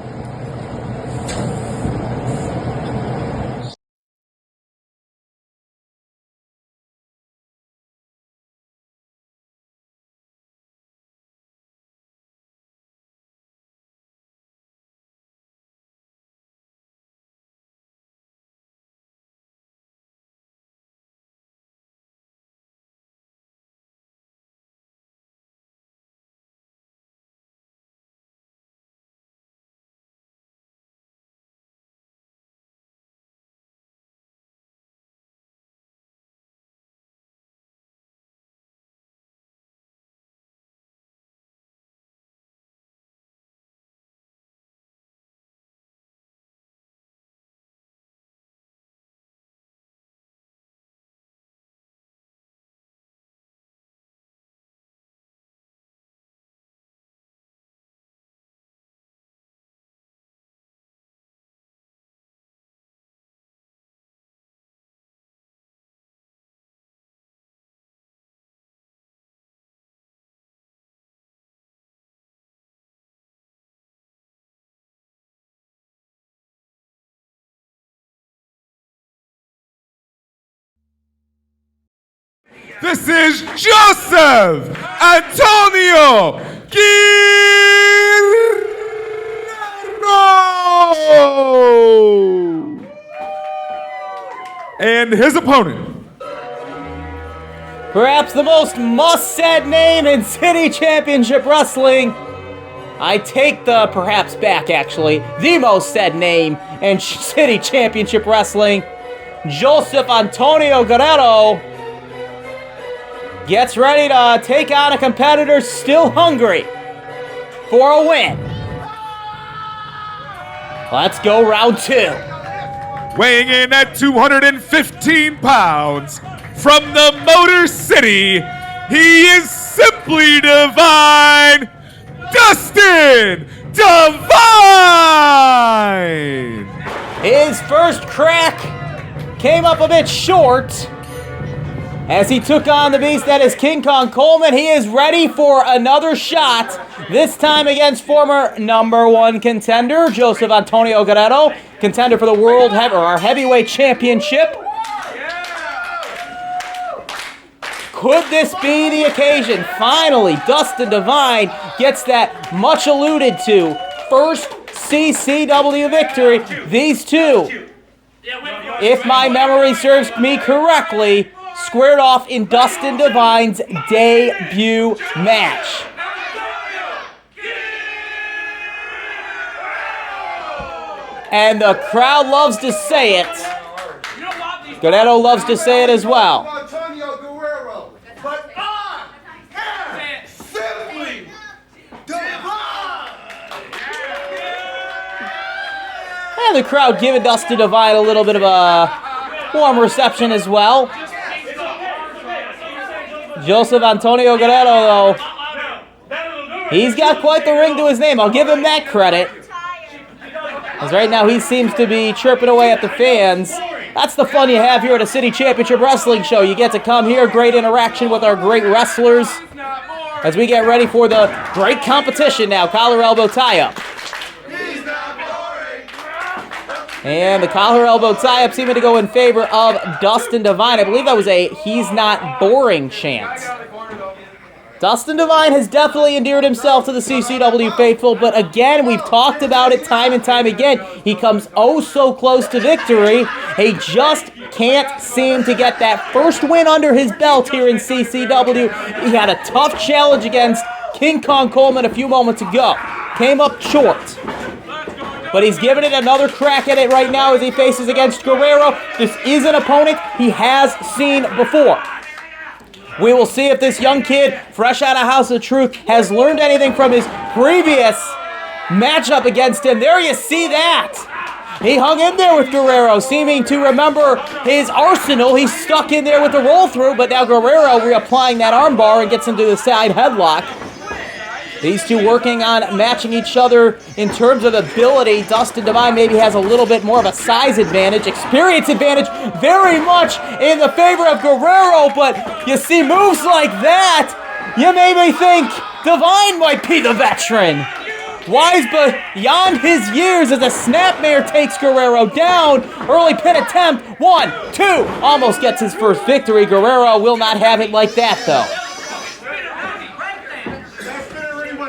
[SPEAKER 4] this is Joseph Antonio Guerrero. And his opponent.
[SPEAKER 5] Perhaps the most must-said name in City Championship Wrestling. I take the perhaps back, actually. The most said name in City Championship Wrestling. Joseph Antonio Guerrero gets ready to take on a competitor still hungry for a win. Let's go round 2.
[SPEAKER 4] Weighing in at 215 pounds, from the Motor City, he is simply divine, Dustin Devine!
[SPEAKER 5] His first crack came up a bit short as he took on the beast that is King Kong Coleman. He is ready for another shot, this time against former #1 contender, Joseph Antonio Guerrero, contender for the World Heavyweight Championship. Could this be the occasion? Finally, Dustin Devine gets that much alluded to first CCW victory. These two, if my memory serves me correctly, squared off in Dustin Devine's debut match. And the crowd loves to say it. Guerrero loves to say it as well. And the crowd giving Dustin Devine a little bit of a warm reception as well. Joseph Antonio Guerrero, though, he's got quite the ring to his name. I'll give him that credit. As right now he seems to be chirping away at the fans. That's the fun you have here at a City Championship Wrestling show. You get to come here, great interaction with our great wrestlers as we get ready for the great competition now. Collar elbow tie-up. And the collar elbow tie-up seeming to go in favor of Dustin Devine. I believe that was a "he's not boring" chant. Dustin Devine has definitely endeared himself to the CCW faithful, but again, we've talked about it time and time again. He comes oh so close to victory. He just can't seem to get that first win under his belt here in CCW. He had a tough challenge against King Kong Coleman a few moments ago. Came up short. But he's giving it another crack at it right now as he faces against Guerrero. This is an opponent he has seen before. We will see if this young kid, fresh out of House of Truth, has learned anything from his previous matchup against him. There you see that. He hung in there with Guerrero, seeming to remember his arsenal. He's stuck in there with the roll through, but now Guerrero reapplying that armbar and gets him to the side headlock. These two working on matching each other in terms of ability. Dustin Devine maybe has a little bit more of a size advantage, experience advantage, very much in the favor of Guerrero, but you see moves like that, you maybe think Devine might be the veteran. Wise beyond his years as a snapmare takes Guerrero down. Early pin attempt, 1, 2, almost gets his first victory. Guerrero will not have it like that though.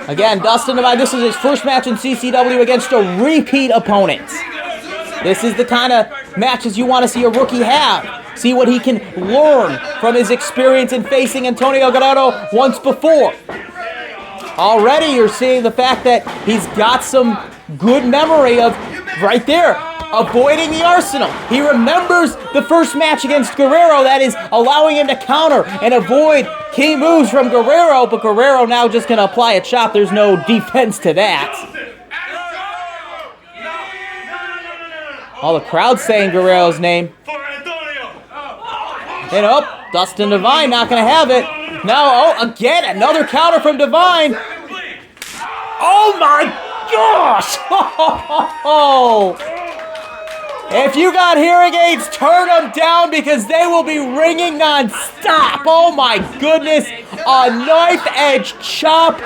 [SPEAKER 5] Again, Dustin Devine, this is his first match in CCW against a repeat opponent. This is the kind of matches you want to see a rookie have. See what he can learn from his experience in facing Antonio Guerrero once before. Already you're seeing the fact that he's got some good memory of, right there, avoiding the arsenal. He remembers the first match against Guerrero, that is allowing him to counter and avoid key moves from Guerrero, but Guerrero now just going to apply a chop. There's no defense to that. All the crowd saying Guerrero's name. And oh, Dustin Devine not going to have it. Now, oh, again, another counter from Devine. Oh my gosh! If you got hearing aids, turn them down because they will be ringing non-stop. Oh my goodness. A knife-edge chop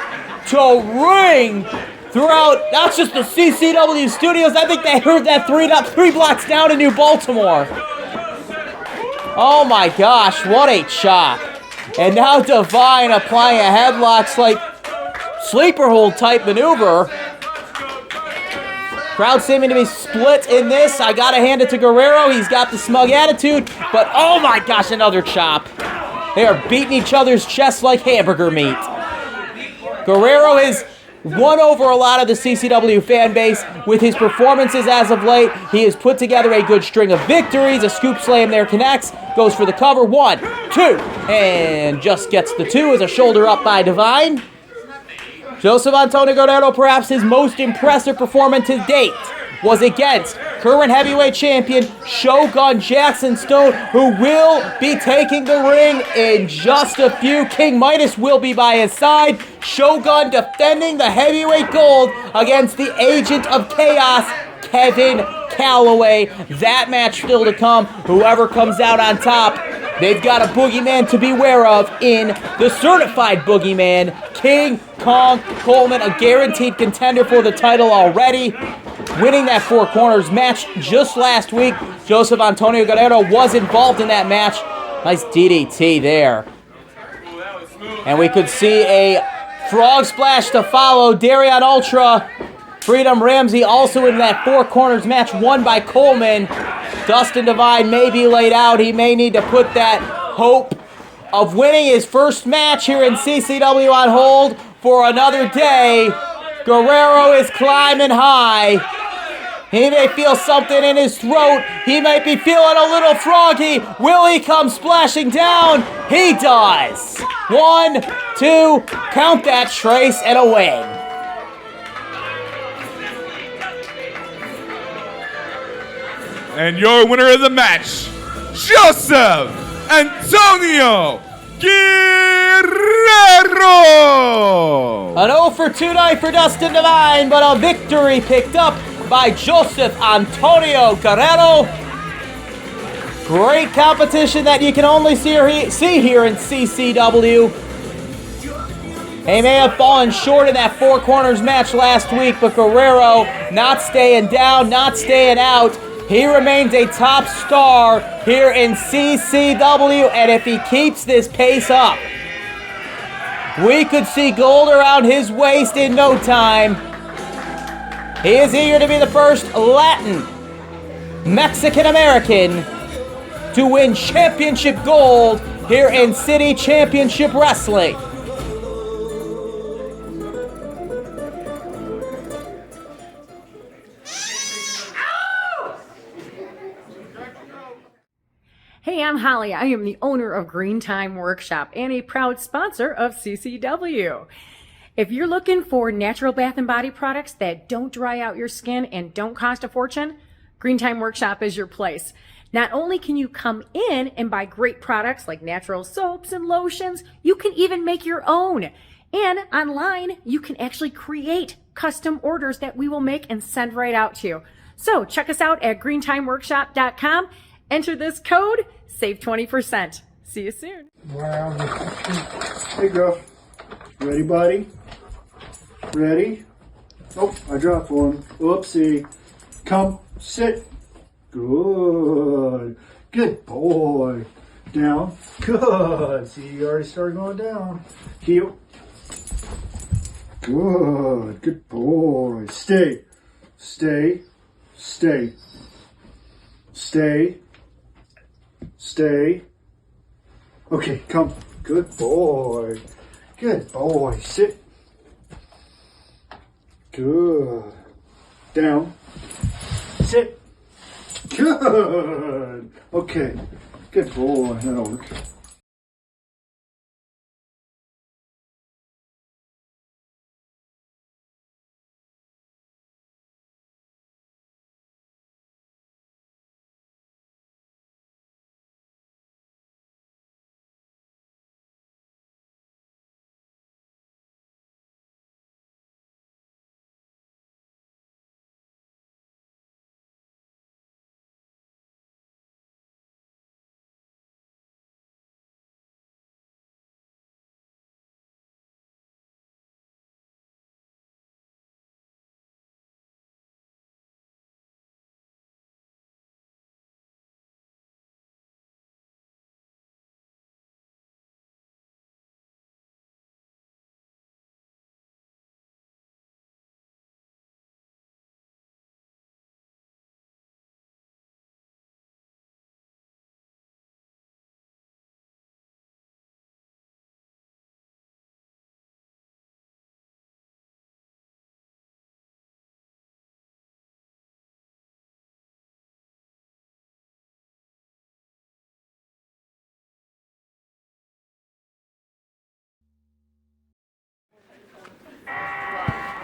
[SPEAKER 5] to ring throughout, not just the CCW studios. I think they heard that three blocks down in New Baltimore. Oh my gosh, what a chop. And now Devine applying a headlock like sleeper hold type maneuver. Crowd seeming to be split in this. I gotta hand it to Guerrero. He's got the smug attitude, but oh my gosh, another chop. They are beating each other's chests like hamburger meat. Guerrero has won over a lot of the CCW fan base with his performances as of late. He has put together a good string of victories. A scoop slam there connects. Goes for the cover. 1, 2. And just gets the 2 as a shoulder up by Devine. Joseph Antonio Guerrero, perhaps his most impressive performance to date, was against current heavyweight champion Shogun Jackson Stone, who will be taking the ring in just a few. King Midas will be by his side. Shogun defending the heavyweight gold against the agent of chaos, Kevin Kalloway. That match still to come. Whoever comes out on top, they've got a boogeyman to beware of in the certified boogeyman, King Kong Coleman, a guaranteed contender for the title already. Winning that Four Corners match just last week. Joseph Antonio Guerrero was involved in that match. Nice DDT there. And we could see a frog splash to follow. Darion Ultra, Freedom Ramsey also in that Four Corners match, won by Coleman. Dustin Devine may be laid out. He may need to put that hope of winning his first match here in CCW on hold for another day. Guerrero is climbing high. He may feel something in his throat. He might be feeling a little froggy. Will he come splashing down? He does. 1, 2, count that, trace, and a win.
[SPEAKER 4] And your winner of the match, Joseph Antonio Guerrero.
[SPEAKER 5] An 0 for 2 night for Dustin Devine, but a victory picked up by Joseph Antonio Guerrero. Great competition that you can only see here in CCW. He may have fallen short in that Four Corners match last week, but Guerrero not staying down, not staying out. He remains a top star here in CCW, and if he keeps this pace up, we could see gold around his waist in no time. He is eager to be the first Latin Mexican-American to win championship gold here in City Championship Wrestling.
[SPEAKER 6] Hey, I'm Holly. I am the owner of Green Time Workshop and a proud sponsor of CCW. If you're looking for natural bath and body products that don't dry out your skin and don't cost a fortune, Green Time Workshop is your place. Not only can you come in and buy great products like natural soaps and lotions, you can even make your own. And online, you can actually create custom orders that we will make and send right out to you. So check us out at greentimeworkshop.com. Enter this code, save 20%. See you soon.
[SPEAKER 8] Wow. Hey, girl. Ready, buddy? Ready? Oh, I dropped one. Oopsie. Come, sit. Good. Good boy. Down. Good. See, you already started going down. Heel. Good. Good boy. Stay. Stay. Stay. Stay. Stay. Okay, come. Good boy. Good boy. Sit. Good. Down. Sit. Good. Okay. Good boy. That'll work.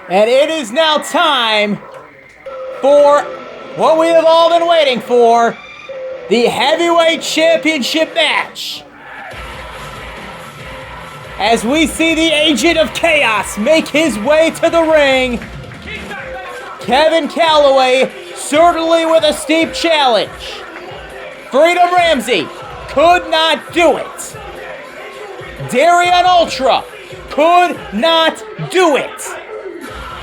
[SPEAKER 5] And it is now time for what we have all been waiting for, the Heavyweight Championship match. As we see the Agent of Chaos make his way to the ring, Kevin Kalloway certainly with a steep challenge. Freedom Ramsey could not do it. Darion Ultra could not do it.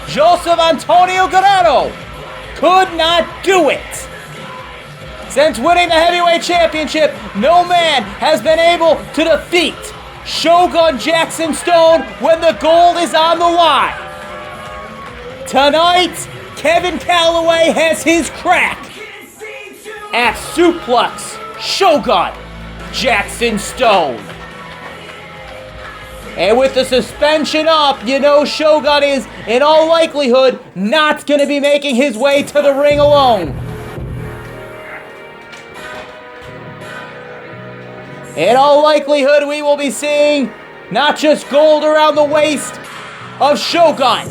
[SPEAKER 5] Joseph Antonio Guerrero could not do it. Since winning the Heavyweight Championship, no man has been able to defeat Shogun Jackson Stone when the gold is on the line. Tonight, Kevin Kalloway has his crack at Suplex Shogun Jackson Stone. And with the suspension up, you know Shogun is, in all likelihood, not going to be making his way to the ring alone. In all likelihood, we will be seeing not just gold around the waist of Shogun,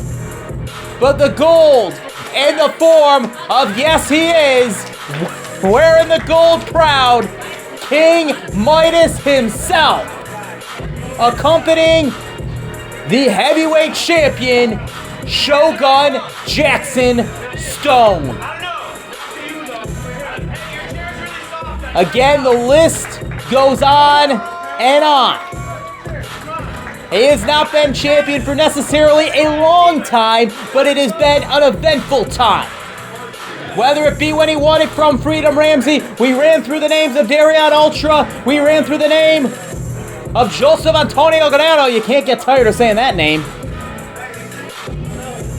[SPEAKER 5] but the gold in the form of, yes he is, wearing the gold crown, King Midas himself, accompanying the heavyweight champion, Shogun Jackson Stone. Again, the list goes on and on. He has not been champion for necessarily a long time, but it has been an eventful time. Whether it be when he won it from Freedom Ramsey, we ran through the names of Darion Ultra, we ran through the name of Joseph Antonio Guerrero. You can't get tired of saying that name.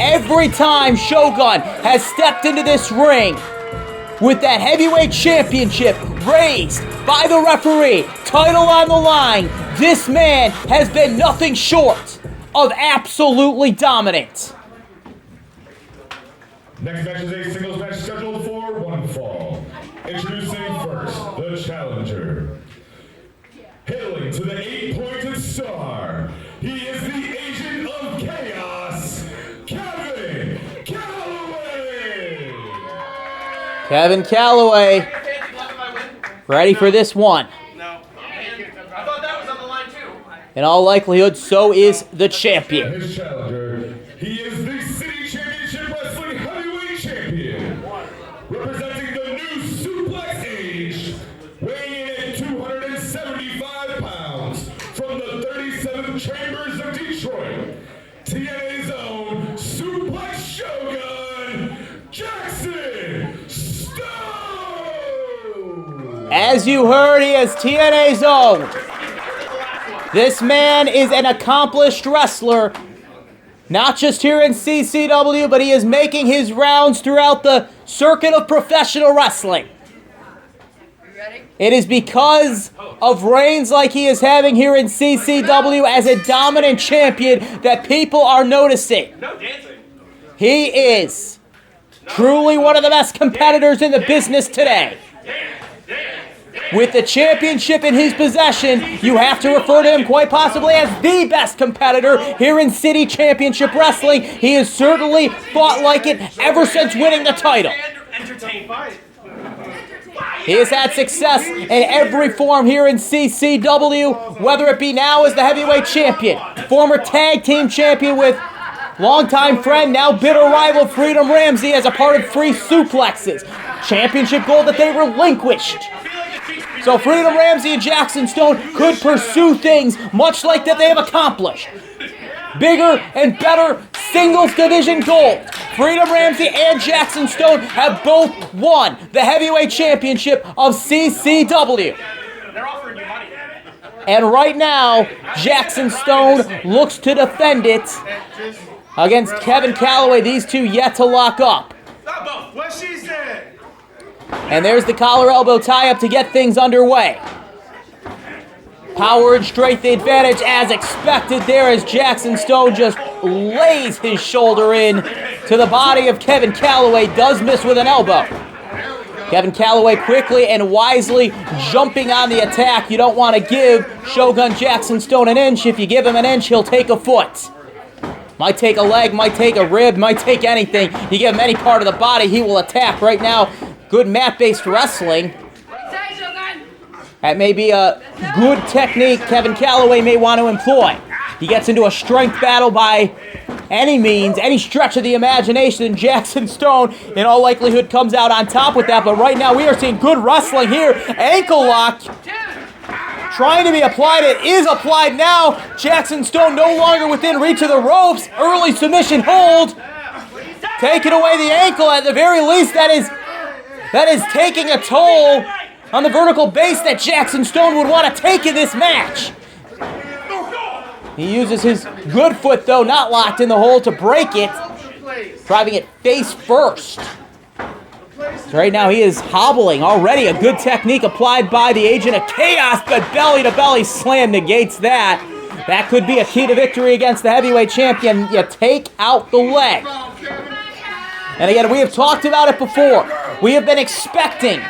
[SPEAKER 5] Every time Shogun has stepped into this ring with that heavyweight championship raised by the referee, title on the line, this man has been nothing short of absolutely dominant.
[SPEAKER 11] Next match is a singles match scheduled for one fall. Introducing first, the challenger. Hailing to the 8-pointed star, he is the Agent of Chaos, Kevin Kalloway!
[SPEAKER 5] Kevin Kalloway, ready for this one.
[SPEAKER 11] No. I thought that was on the line too.
[SPEAKER 5] In all likelihood, so is the champion.
[SPEAKER 11] His challenger, he is the City Championship Wrestling Heavyweight Champion, representing the new Suplex Age, weighing in at 275 pounds from the 37 Chambers of Detroit, TNA's own Suplex Shogun, Jackson Stone!
[SPEAKER 5] As you heard, he is TNA's own. This man is an accomplished wrestler, not just here in CCW, but he is making his rounds throughout the circuit of professional wrestling. It is because of reigns like he is having here in CCW as a dominant champion that people are noticing. He is truly one of the best competitors in the business today. With the championship in his possession, you have to refer to him quite possibly as the best competitor here in City Championship Wrestling. He has certainly fought like it ever since winning the title. He has had success in every form here in CCW, whether it be now as the heavyweight champion, former tag team champion with longtime friend, now bitter rival Freedom Ramsey as a part of Free Suplexes. Championship gold that they relinquished. So Freedom Ramsey and Jackson Stone could pursue things much like that they have accomplished. Bigger and better singles division gold. Freedom Ramsey and Jackson Stone have both won the heavyweight championship of CCW. And right now, Jackson Stone looks to defend it against Kevin Kalloway. These two yet to lock up.
[SPEAKER 11] What she said!
[SPEAKER 5] And there's the collar elbow tie-up to get things underway. Power and strength the advantage as expected there as Jackson Stone just lays his shoulder in to the body of Kevin Kalloway. Does miss with an elbow. Kevin Kalloway quickly and wisely jumping on the attack. You don't want to give Shogun Jackson Stone an inch. If you give him an inch, he'll take a foot. Might take a leg, might take a rib, might take anything. You give him any part of the body, he will attack. Right now, good mat-based wrestling. That may be a good technique Kevin Kalloway may want to employ. He gets into a strength battle by any means, any stretch of the imagination, and Jackson Stone, in all likelihood, comes out on top with that. But right now, we are seeing good wrestling here. Ankle lock. Trying to be applied. It is applied now. Jackson Stone no longer within reach of the ropes. Early submission hold. Taking away the ankle. At the very least, that is taking a toll on the vertical base that Jackson Stone would want to take in this match. He uses his good foot, though, not locked in the hole, to break it, driving it face first. So right now he is hobbling already. A good technique applied by the Agent of Chaos, but belly-to-belly slam negates that. That could be a key to victory against the heavyweight champion. You take out the leg. And again, we have talked about it before. We have been expecting,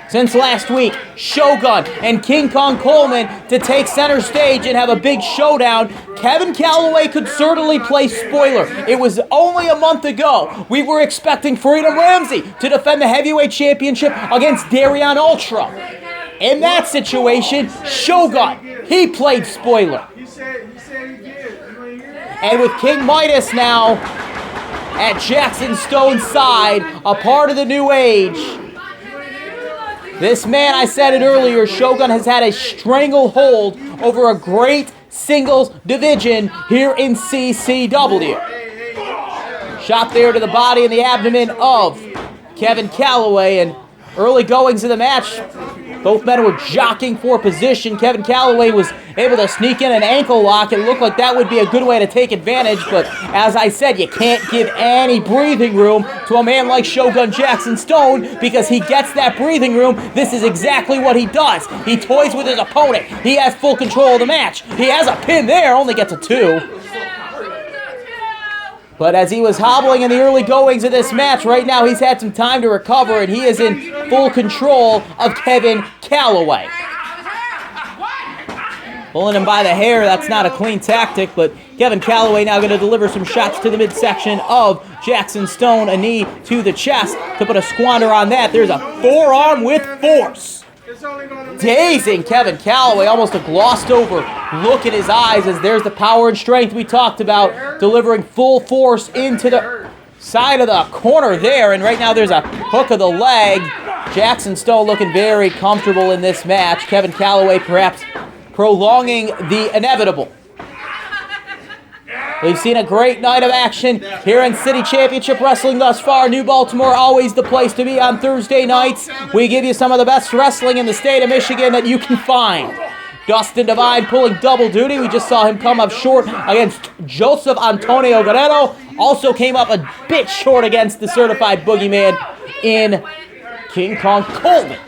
[SPEAKER 5] since last week, Shogun and King Kong Coleman to take center stage and have a big showdown. Kevin Kalloway could certainly play spoiler. It was only a month ago we were expecting Freedom Ramsey to defend the heavyweight championship against Darion Ultra. In that situation, Shogun, he played spoiler. And with King Midas now at Jackson Stone's side, a part of the new age, this man, I said it earlier, Shogun has had a stranglehold over a great singles division here in CCW. Shot there to the body and the abdomen of Kevin Kalloway, and early goings of the match, both men were jockeying for position. Kevin Kalloway was able to sneak in an ankle lock. It looked like that would be a good way to take advantage, but as I said, you can't give any breathing room to a man like Shogun Jackson Stone, because he gets that breathing room. This is exactly what he does. He toys with his opponent. He has full control of the match. He has a pin there, only gets a 2. But as he was hobbling in the early goings of this match, right now he's had some time to recover, and he is in full control of Kevin Kalloway. Pulling him by the hair, that's not a clean tactic, but Kevin Kalloway now going to deliver some shots to the midsection of Jackson Stone, a knee to the chest to put a squander on that. There's a forearm with force. Dazing Kevin Kalloway, almost a glossed over look in his eyes, as there's the power and strength we talked about, delivering full force into the side of the corner there, and right now there's a hook of the leg. Jackson Stone looking very comfortable in this match. Kevin Kalloway perhaps prolonging the inevitable. We've seen a great night of action here in City Championship Wrestling thus far. New Baltimore, always the place to be on Thursday nights. We give you some of the best wrestling in the state of Michigan that you can find. Dustin Devine pulling double duty. We just saw him come up short against Joseph Antonio Guerrero. Also came up a bit short against the certified boogeyman in King Kong Coleman.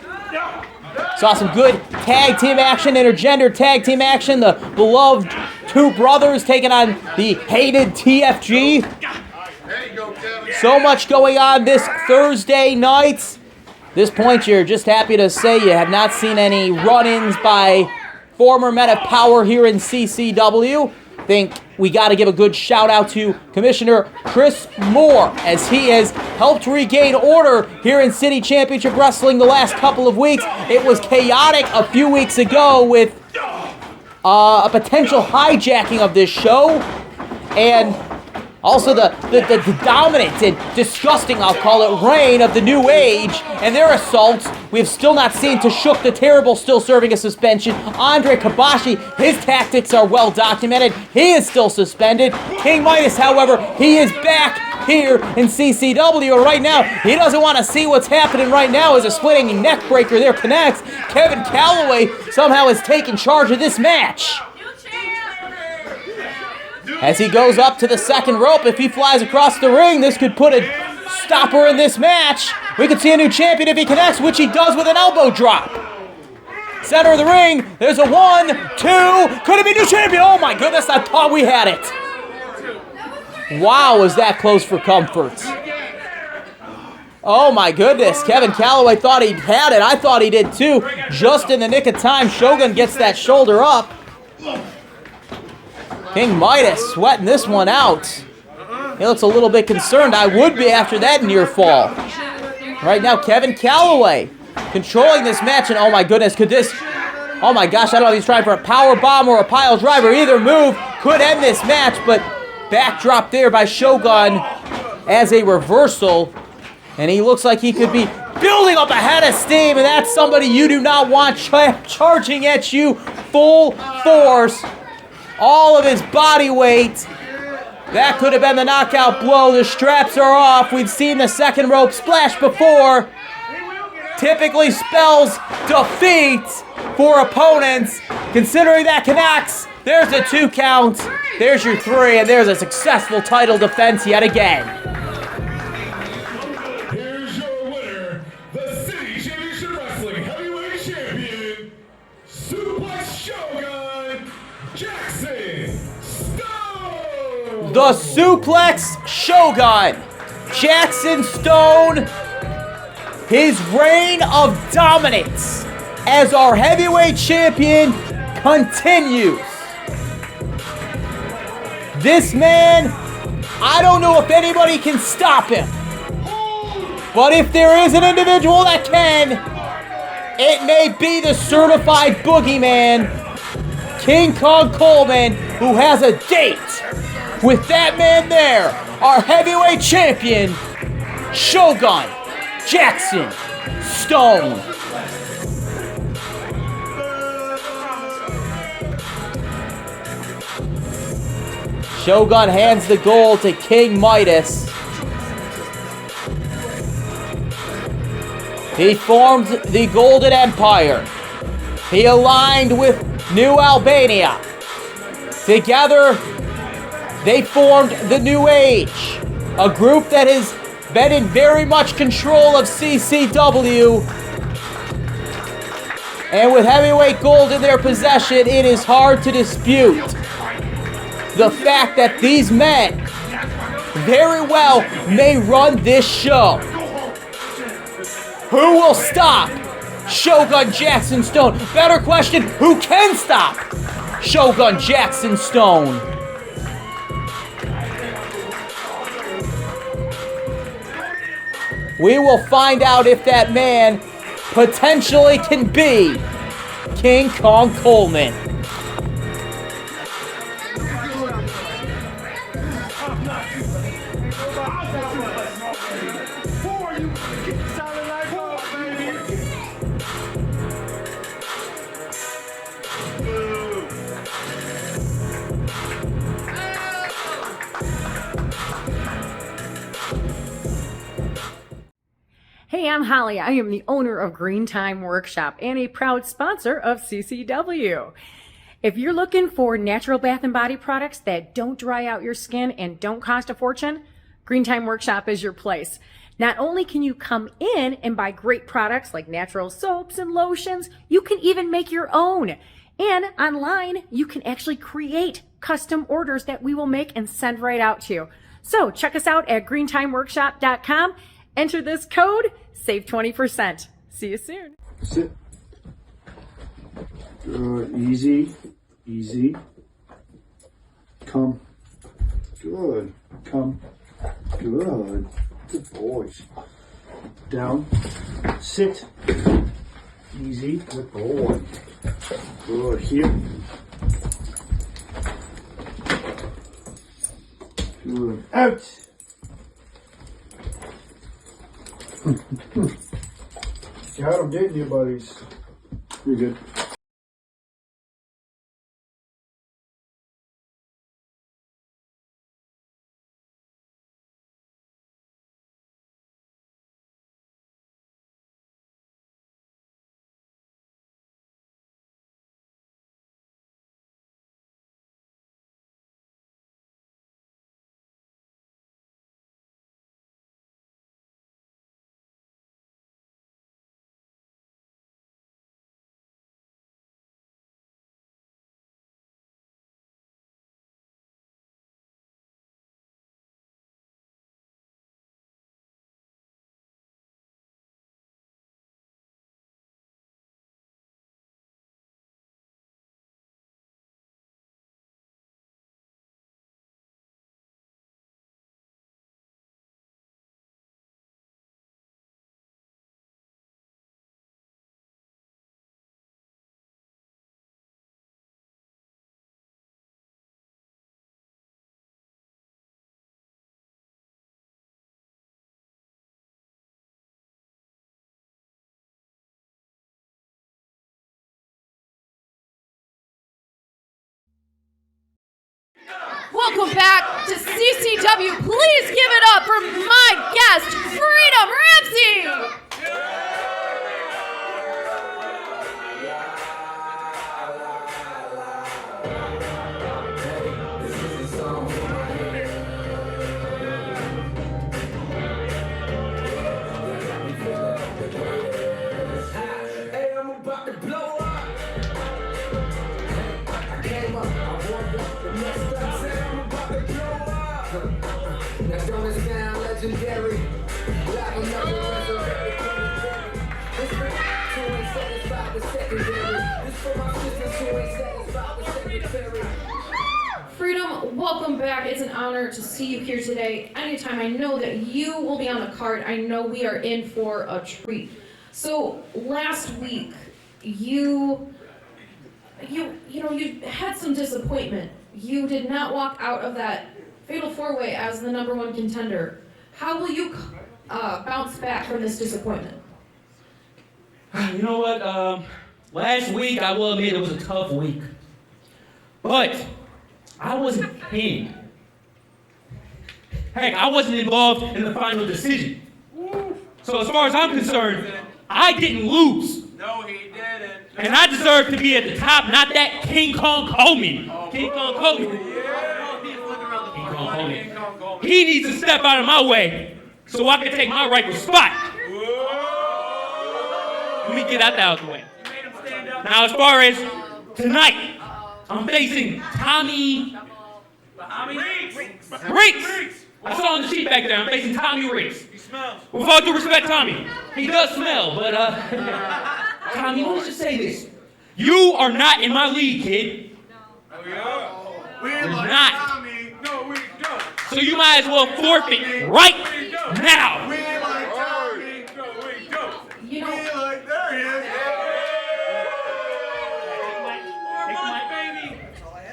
[SPEAKER 5] Saw some good tag team action, intergender tag team action. The beloved two brothers taking on the hated T.F.G. So much going on this Thursday night. At this point, you're just happy to say you have not seen any run-ins by former men of power here in CCW. I think we got to give a good shout out to Commissioner Chris Moore, as he has helped regain order here in City Championship Wrestling the last couple of weeks. It was chaotic a few weeks ago with a potential hijacking of this show, and also the dominant and disgusting, I'll call it, reign of the New Age and their assaults. We have still not seen Tashuk the Terrible still serving a suspension. Andre Kabashi, his tactics are well documented. He is still suspended. King Midas, however, he is back here in CCW. Right now, he doesn't want to see what's happening right now as a splitting neck breaker there connects. Kevin Kalloway somehow has taken charge of this match. As he goes up to the second rope, if he flies across the ring, this could put a stopper in this match. We could see a new champion if he connects, which he does with an elbow drop. Center of the ring, there's a 1, 2, could it be new champion? Oh my goodness, I thought we had it. Wow, was that close for comfort. Oh my goodness, Kevin Kalloway thought he had it. I thought he did too. Just in the nick of time, Shogun gets that shoulder up. King Midas sweating this one out. He looks a little bit concerned. I would be after that near fall. Right now, Kevin Kalloway controlling this match. And oh my goodness, could this... Oh my gosh, I don't know if he's trying for a power bomb or a pile driver. Either move could end this match, but backdrop there by Shogun as a reversal. And he looks like he could be building up a head of steam, and that's somebody you do not want charging at you full force. All of his body weight. That could have been the knockout blow. The straps are off. We've seen the second rope splash before. Typically spells defeat for opponents. Considering that connects, there's a 2 count. There's your 3, and there's a successful title defense yet again.
[SPEAKER 11] Here's your winner, the City Championship Wrestling Heavyweight Champion, Suplex Shogun, Jackson Stone!
[SPEAKER 5] The Suplex Shogun, Jackson Stone. His reign of dominance as our heavyweight champion continues. This man, I don't know if anybody can stop him. But if there is an individual that can, it may be the certified boogeyman, King Kong Coleman, who has a date with that man there, our heavyweight champion, Shogun Jackson Stone. Shogun hands the gold to King Midas. He formed the Golden Empire. He aligned with New Albania. Together, they formed the New Age, a group that has been in very much control of CCW. And with heavyweight gold in their possession, it is hard to dispute the fact that these men very well may run this show. Who will stop Shogun Jackson Stone? Better question, who can stop Shogun Jackson Stone? We will find out if that man potentially can be King Kong Coleman.
[SPEAKER 6] Hey, I'm Holly. I am the owner of Green Time Workshop and a proud sponsor of CCW. If you're looking for natural bath and body products that don't dry out your skin and don't cost a fortune, Green Time Workshop is your place. Not only can you come in and buy great products like natural soaps and lotions, you can even make your own. And online, you can actually create custom orders that we will make and send right out to you. So check us out at greentimeworkshop.com. Enter this code, save 20%. See you soon.
[SPEAKER 8] Sit. Good. Easy. Easy. Come. Good. Come. Good. Good boys. Down. Sit. Easy. Good boy. Good. Here. Good. Out. Got him, didn't you, buddies? You're good.
[SPEAKER 1] welcome back to CCW. Please give it up for my guest, Freedom Ramsey. Freedom, welcome back. It's an honor to see you here today. Anytime I know that you will be on the card, I know we are in for a treat. So last week, you had some disappointment. You did not walk out of that Fatal 4-Way as the #1 contender. How will you bounce back from this disappointment?
[SPEAKER 13] You know what? Last week, I will admit it was a tough week. But I wasn't pinned. Heck, I wasn't involved in the final decision. So as far as I'm concerned, I didn't lose.
[SPEAKER 14] No, he didn't.
[SPEAKER 13] And I deserve to be at the top, not that King Kong Coleman. King Kong Coleman. King Kong Coleman. He needs to step out of my way so I can take my rightful spot. Let me get that out of the way. Now, as far as tonight, I'm facing Tommy Rinks. I saw on the sheet back there. I'm facing Tommy Rinks.
[SPEAKER 14] He smells.
[SPEAKER 13] With all due respect, Tommy, he does smell, but Tommy, let's just say this: you are not in my league, kid.
[SPEAKER 14] We're
[SPEAKER 13] like not.
[SPEAKER 14] Tommy. No, we don't.
[SPEAKER 13] So you might as well forfeit right now.
[SPEAKER 14] We like Tommy. No, we don't.
[SPEAKER 1] You know,
[SPEAKER 14] we like, there he is. 4 months, baby.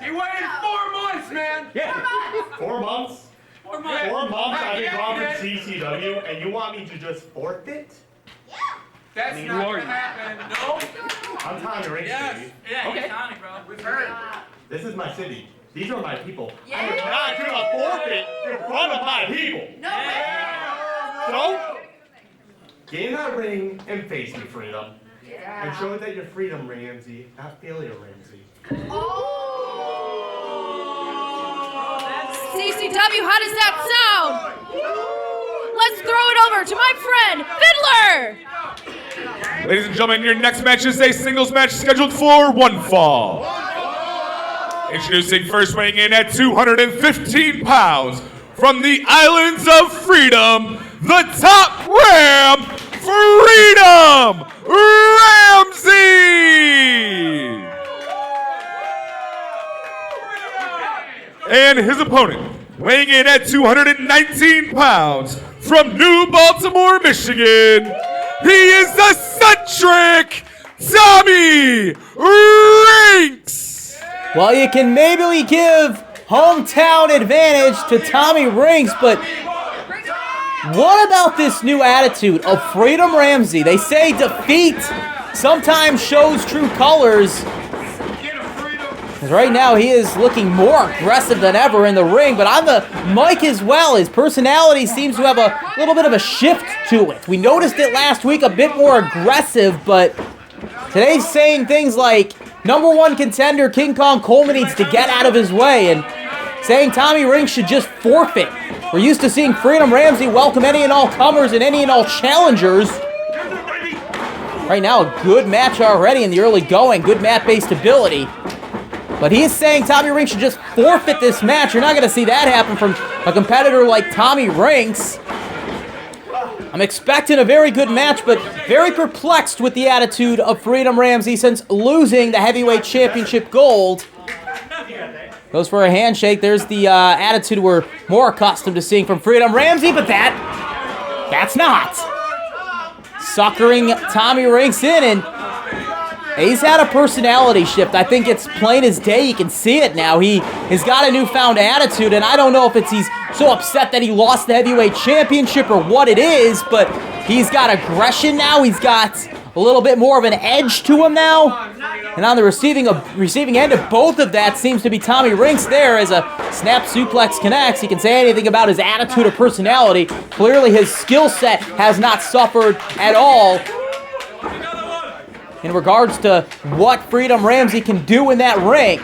[SPEAKER 14] He waited 4 months, man.
[SPEAKER 15] Yeah. 4 months?
[SPEAKER 14] 4 months.
[SPEAKER 15] 4 months I've been gone
[SPEAKER 14] Yeah,
[SPEAKER 15] from CCW, and you want me to just forfeit?
[SPEAKER 14] That's not gonna happen. No.
[SPEAKER 15] I'm Tommy Rinks, baby.
[SPEAKER 14] Yeah,
[SPEAKER 13] Okay.
[SPEAKER 14] he's Tommy, bro. We've heard.
[SPEAKER 15] This is my city. These are my people. I'm not gonna forfeit in front of my people. So, get in that ring and face me, Freedom. And show that you're Freedom Ramsey, not Failure Ramsey.
[SPEAKER 1] CCW, how does that sound? Let's throw it over to my friend, Fiddler!
[SPEAKER 4] Ladies and gentlemen, your next match is a singles match scheduled for one fall. Introducing first, weighing in at 215 pounds, from the Islands of Freedom, the Top Ram, Freedom Ramsey! And his opponent, weighing in at 219 pounds, from New Baltimore, Michigan, he is the eccentric Tommy Rinks!
[SPEAKER 5] Well, you can maybe give hometown advantage to Tommy Rinks, but what about this new attitude of Freedom Ramsey? They say defeat sometimes shows true colors. Because right now he is looking more aggressive than ever in the ring, but on the mic as well, his personality seems to have a little bit of a shift to it. We noticed it last week, a bit more aggressive, but today's saying things like #1 contender King Kong Coleman needs to get out of his way, and saying Tommy Rinks should just forfeit. We're used to seeing Freedom Ramsey welcome any and all comers and any and all challengers. Right now, a good match already in the early going, good mat-based ability. But he is saying Tommy Rinks should just forfeit this match. You're not going to see that happen from a competitor like Tommy Rinks. I'm expecting a very good match, but very perplexed with the attitude of Freedom Ramsey since losing the heavyweight championship gold. Goes for a handshake. There's the attitude we're more accustomed to seeing from Freedom Ramsey, but that's not. Suckering Tommy Rinks in, and he's had a personality shift. I think it's plain as day. You can see it now. He has got a newfound attitude, and I don't know if he's so upset that he lost the heavyweight championship or what it is, but he's got aggression now. He's got a little bit more of an edge to him now. And on the receiving end of both of that seems to be Tommy Rinks there as a snap suplex connects. He can say anything about his attitude or personality. Clearly his skill set has not suffered at all in regards to what Freedom Ramsey can do in that ring.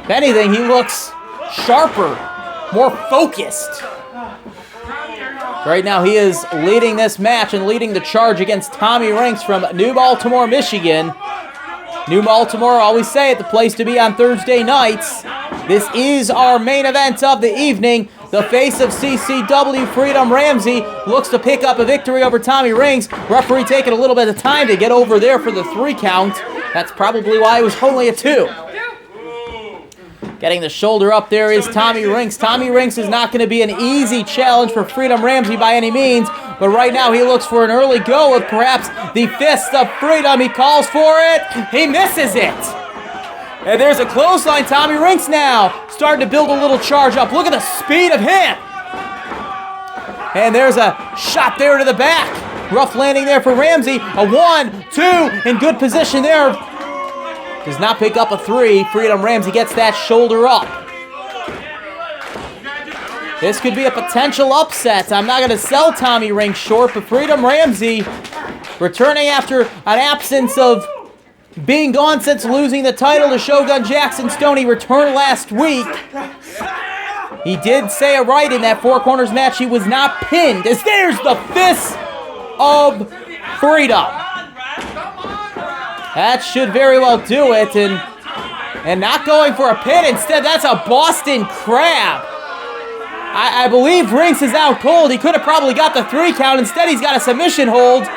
[SPEAKER 5] If anything, he looks sharper, more focused. Right now he is leading this match and leading the charge against Tommy Rinks from New Baltimore, Michigan. New Baltimore, always say it, the place to be on Thursday nights. This is our main event of the evening. The face of CCW, Freedom Ramsey, looks to pick up a victory over Tommy Rinks. Referee taking a little bit of time to get over there for the 3 count. That's probably why it was only a 2. Getting the shoulder up there is Tommy Rinks. Tommy Rinks is not going to be an easy challenge for Freedom Ramsey by any means, but right now he looks for an early go with perhaps the Fist of Freedom. He calls for it. He misses it. And there's a clothesline. Tommy Rinks now starting to build a little charge up. Look at the speed of him. And there's a shot there to the back. Rough landing there for Ramsey. A 1, 2, in good position there. Does not pick up a 3. Freedom Ramsey gets that shoulder up. This could be a potential upset. I'm not going to sell Tommy Rinks short, but Freedom Ramsey, returning after an absence of being gone since losing the title to Shogun Jackson Stoney, returned last week. He did say it right in that Four Corners match. He was not pinned. As there's the Fist of Freedom. That should very well do it, and not going for a pin. Instead, that's a Boston Crab. I believe Rinks is out cold. He could have probably got the 3 count. Instead, he's got a submission hold.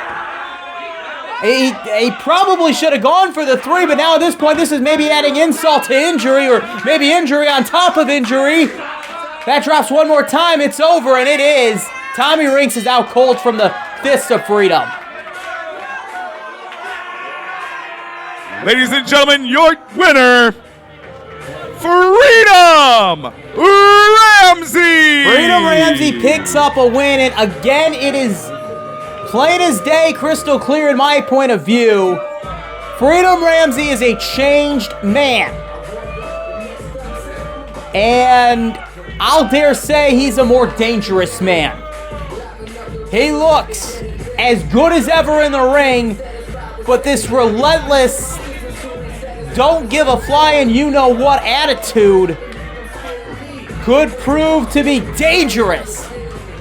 [SPEAKER 5] He probably should have gone for the 3, but now at this point, this is maybe adding insult to injury, or maybe injury on top of injury. That drops one more time. It's over, and it is. Tommy Rinks is out cold from the Fist of Freedom.
[SPEAKER 4] Ladies and gentlemen, your winner, Freedom Ramsey!
[SPEAKER 5] Freedom Ramsey picks up a win, and again, it is plain as day, crystal clear in my point of view. Freedom Ramsey is a changed man. And I'll dare say he's a more dangerous man. He looks as good as ever in the ring, but this relentless, don't give a flying you-know-what attitude could prove to be dangerous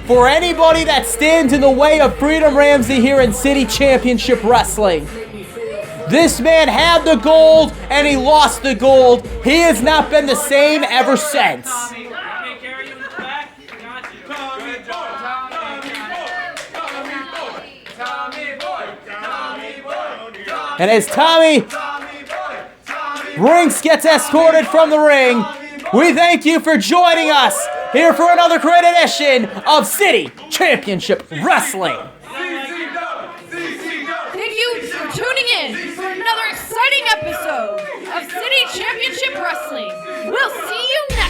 [SPEAKER 5] for anybody that stands in the way of Freedom Ramsey here in City Championship Wrestling. This man had the gold, and he lost the gold. He has not been the same ever since. And as Tommy Rinks gets escorted from the ring, we thank you for joining us here for another great edition of City Championship Wrestling.
[SPEAKER 1] Thank you for tuning in for another exciting episode of City Championship Wrestling. We'll see you next